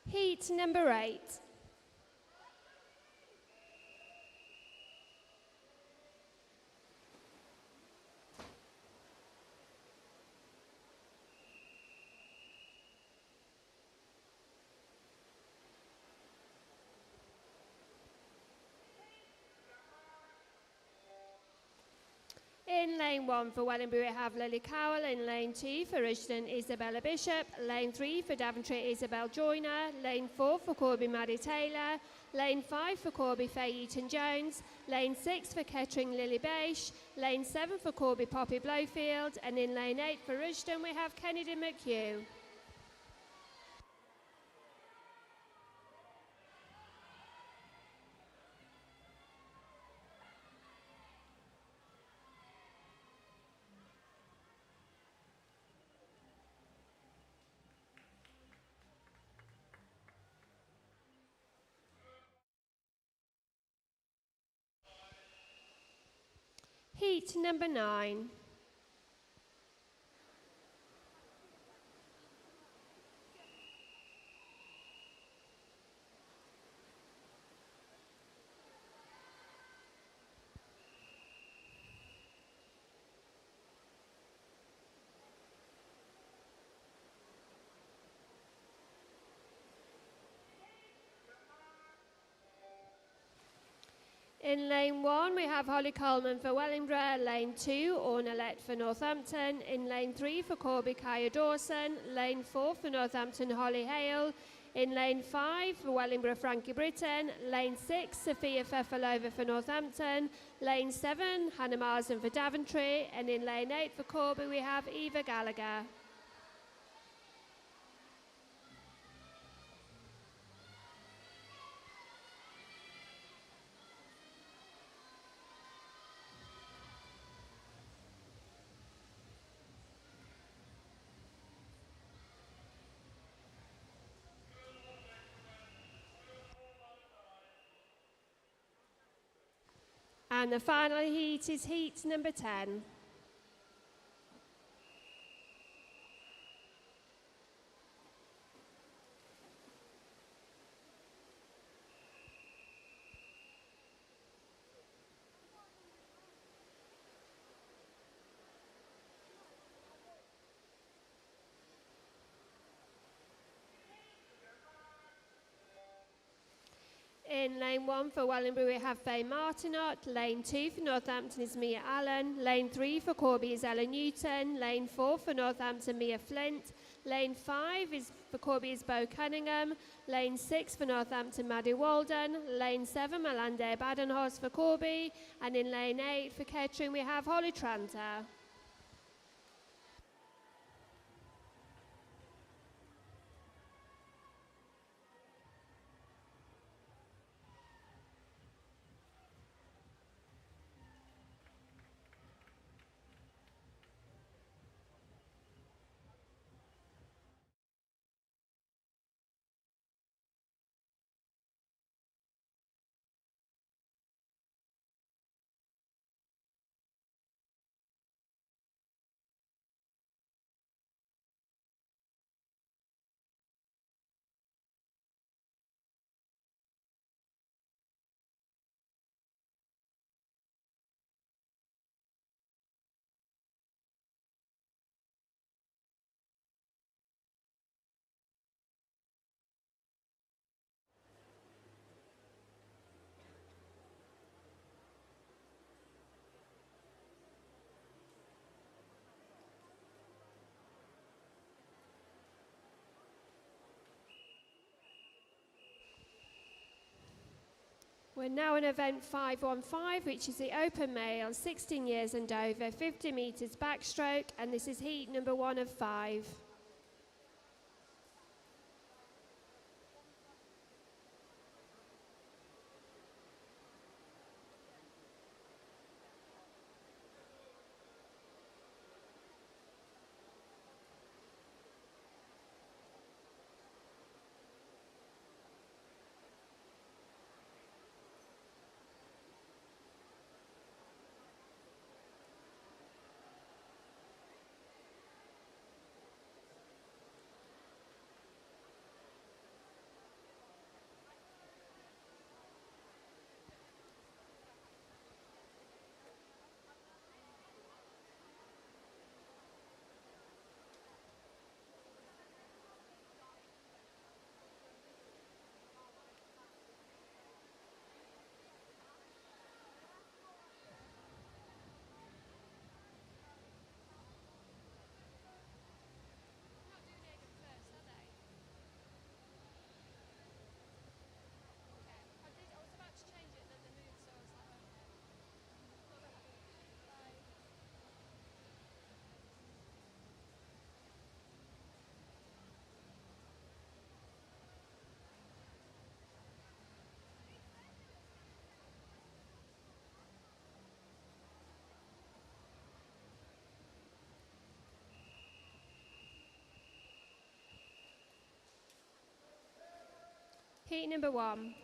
Heat number 8. In lane 1 for Wellingborough, we have Lily Cowell. In lane 2 for Risdon, Isabella Bishop. Lane 3 for Daventry, Isabel Joyner. Lane 4 for Corby, Maddie Taylor. Lane 5 for Corby, Faye Eaton-Jones. Lane 6 for Kettering, Lily Beish. Lane 7 for Corby, Poppy Blowfield. And in lane 8 for Risdon, we have Kennedy McHugh. Heat number 9. In lane 1, we have Holly Coleman for Wellingborough. Lane 2, Orna Lett for Northampton. In lane 3 for Corby, Kaya Dawson. Lane 4 for Northampton, Holly Hale. In lane 5 for Wellingborough, Frankie Britton. Lane 6, Sophia Fefalova for Northampton. Lane 7, Hannah Marsden for Daventry. And in lane 8 for Corby, we have Eva Gallagher. And the final heat is heat number 10. In lane 1 for Wellingborough, we have Faye Martinot. Lane 2 for Northampton is Mia Allen. Lane 3 for Corby is Ella Newton. Lane 4 for Northampton, Mia Flint. Lane 5 is for Corby is Bo Cunningham. Lane 6 for Northampton, Maddie Walden. Lane 7, Malande Badenhorst for Corby. And in lane 8 for Kettering, we have Holly Tranter. We're now in event 515, which is the open male, 16 years and over, 50 metres backstroke, and this is heat number 1 of 5. Heat number 1.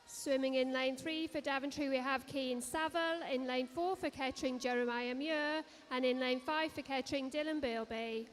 Swimming in lane 3 for Daventry, we have Keane Saville. In lane 4 for Kettering, Jeremiah Muir. And in lane 5 for Kettering, Dylan Bilby.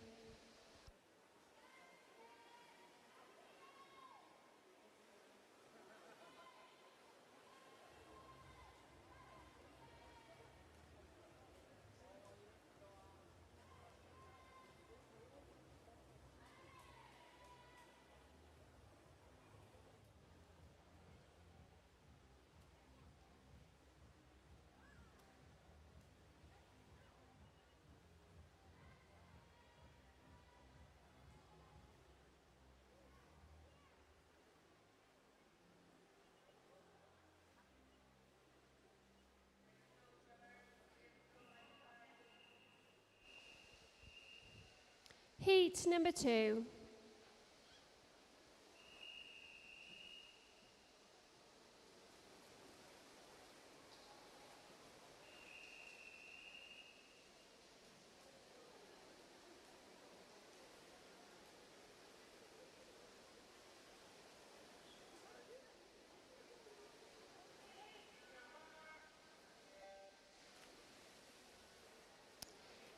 Heat number 2.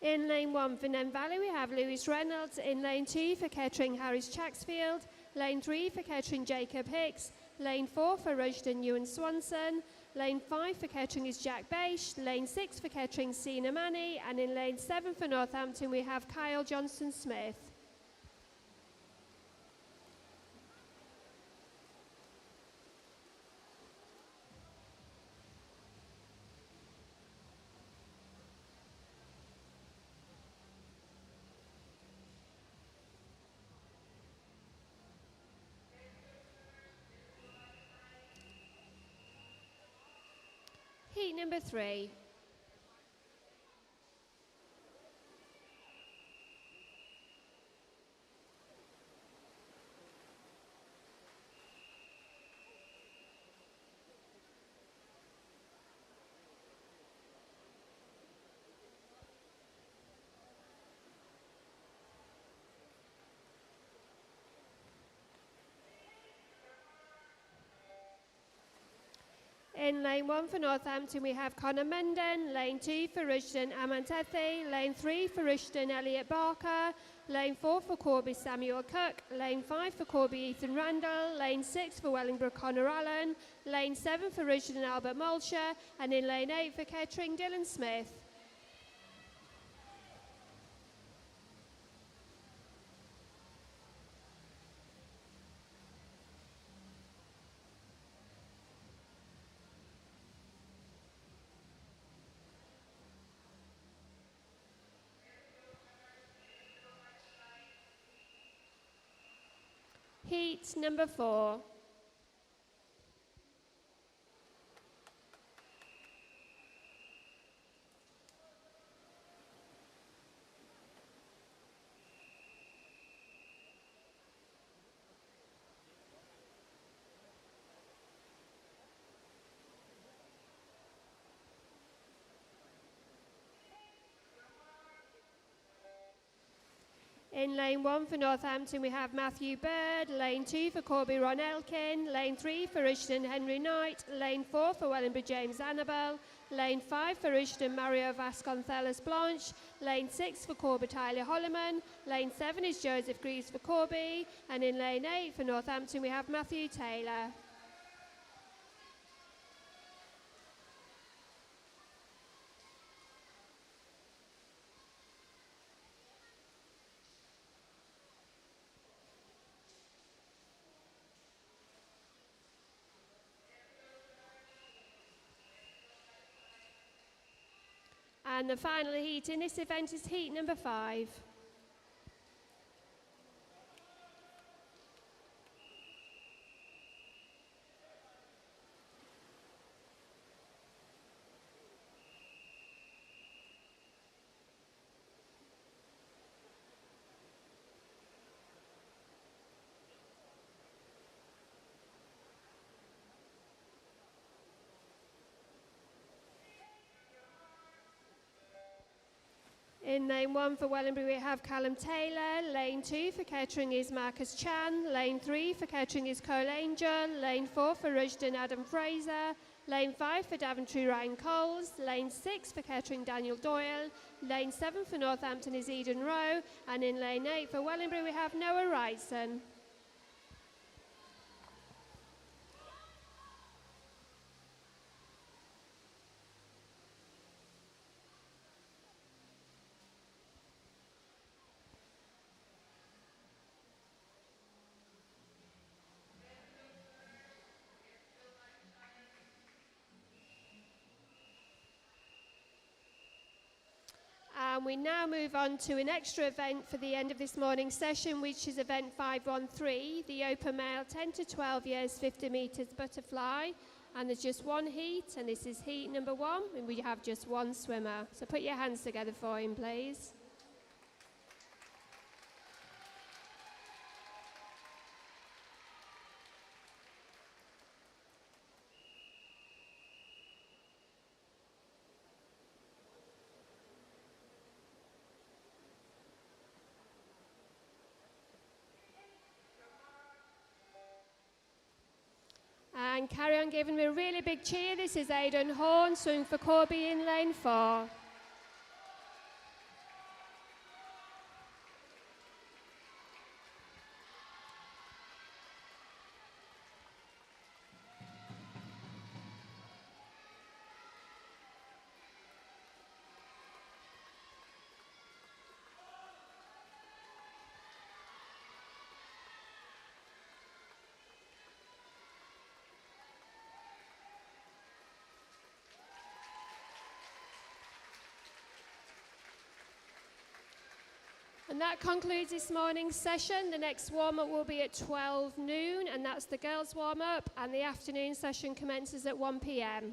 In lane 1 for Nen Valley, we have Lewis Reynolds. In lane 2 for Kettering, Harris Chaxfield. Lane 3 for Kettering, Jacob Hicks. Lane 4 for Rushden, Ewan Swanson. Lane 5 for Kettering is Jack Baish. Lane 6 for Kettering, Sina Manny. And in lane 7 for Northampton, we have Kyle Johnson-Smith. Heat number 3. In lane 1 for Northampton, we have Conor Menden. Lane 2 for Rushden, Amantethi. Lane 3 for Rushden, Elliot Barker. Lane 4 for Corby, Samuel Cook. Lane 5 for Corby, Ethan Randall. Lane 6 for Wellingborough, Connor Allen. Lane 7 for Rushden, Albert Mulcher. And in lane 8 for Kettering, Dylan Smith. Heat number 4. In lane 1 for Northampton, we have Matthew Bird. Lane 2 for Corby Ron Elkin. Lane 3 for Rushden Henry Knight. Lane 4 for Wellingborough James Annabelle. Lane 5 for Rushden Mario Vasconcelos Blanche. Lane 6 for Corby Tyler Holloman. Lane 7 is Joseph Greaves for Corby. And in lane 8 for Northampton, we have Matthew Taylor. And the final heat in this event is heat number 5. In lane 1 for Wellingborough, we have Callum Taylor. Lane 2 for Kettering is Marcus Chan. Lane 3 for Kettering is Cole Angel. Lane 4 for Rushden, Adam Fraser. Lane 5 for Daventry, Ryan Coles. Lane 6 for Kettering, Daniel Doyle. Lane 7 for Northampton is Eden Rowe. And in lane 8 for Wellingborough, we have Noah Wrightson. And we now move on to an extra event for the end of this morning's session, which is event 513, the Open Male 10 to 12 years 50 metres butterfly. And there's just one heat, and this is heat number 1, and we have just one swimmer. So put your hands together for him, please. And carry on giving me a really big cheer. This is Aidan Horn, swimming for Corby in lane 4. And that concludes this morning's session. The next warm-up will be at 12 noon, and that's the girls' warm-up, and the afternoon session commences at 1 p.m.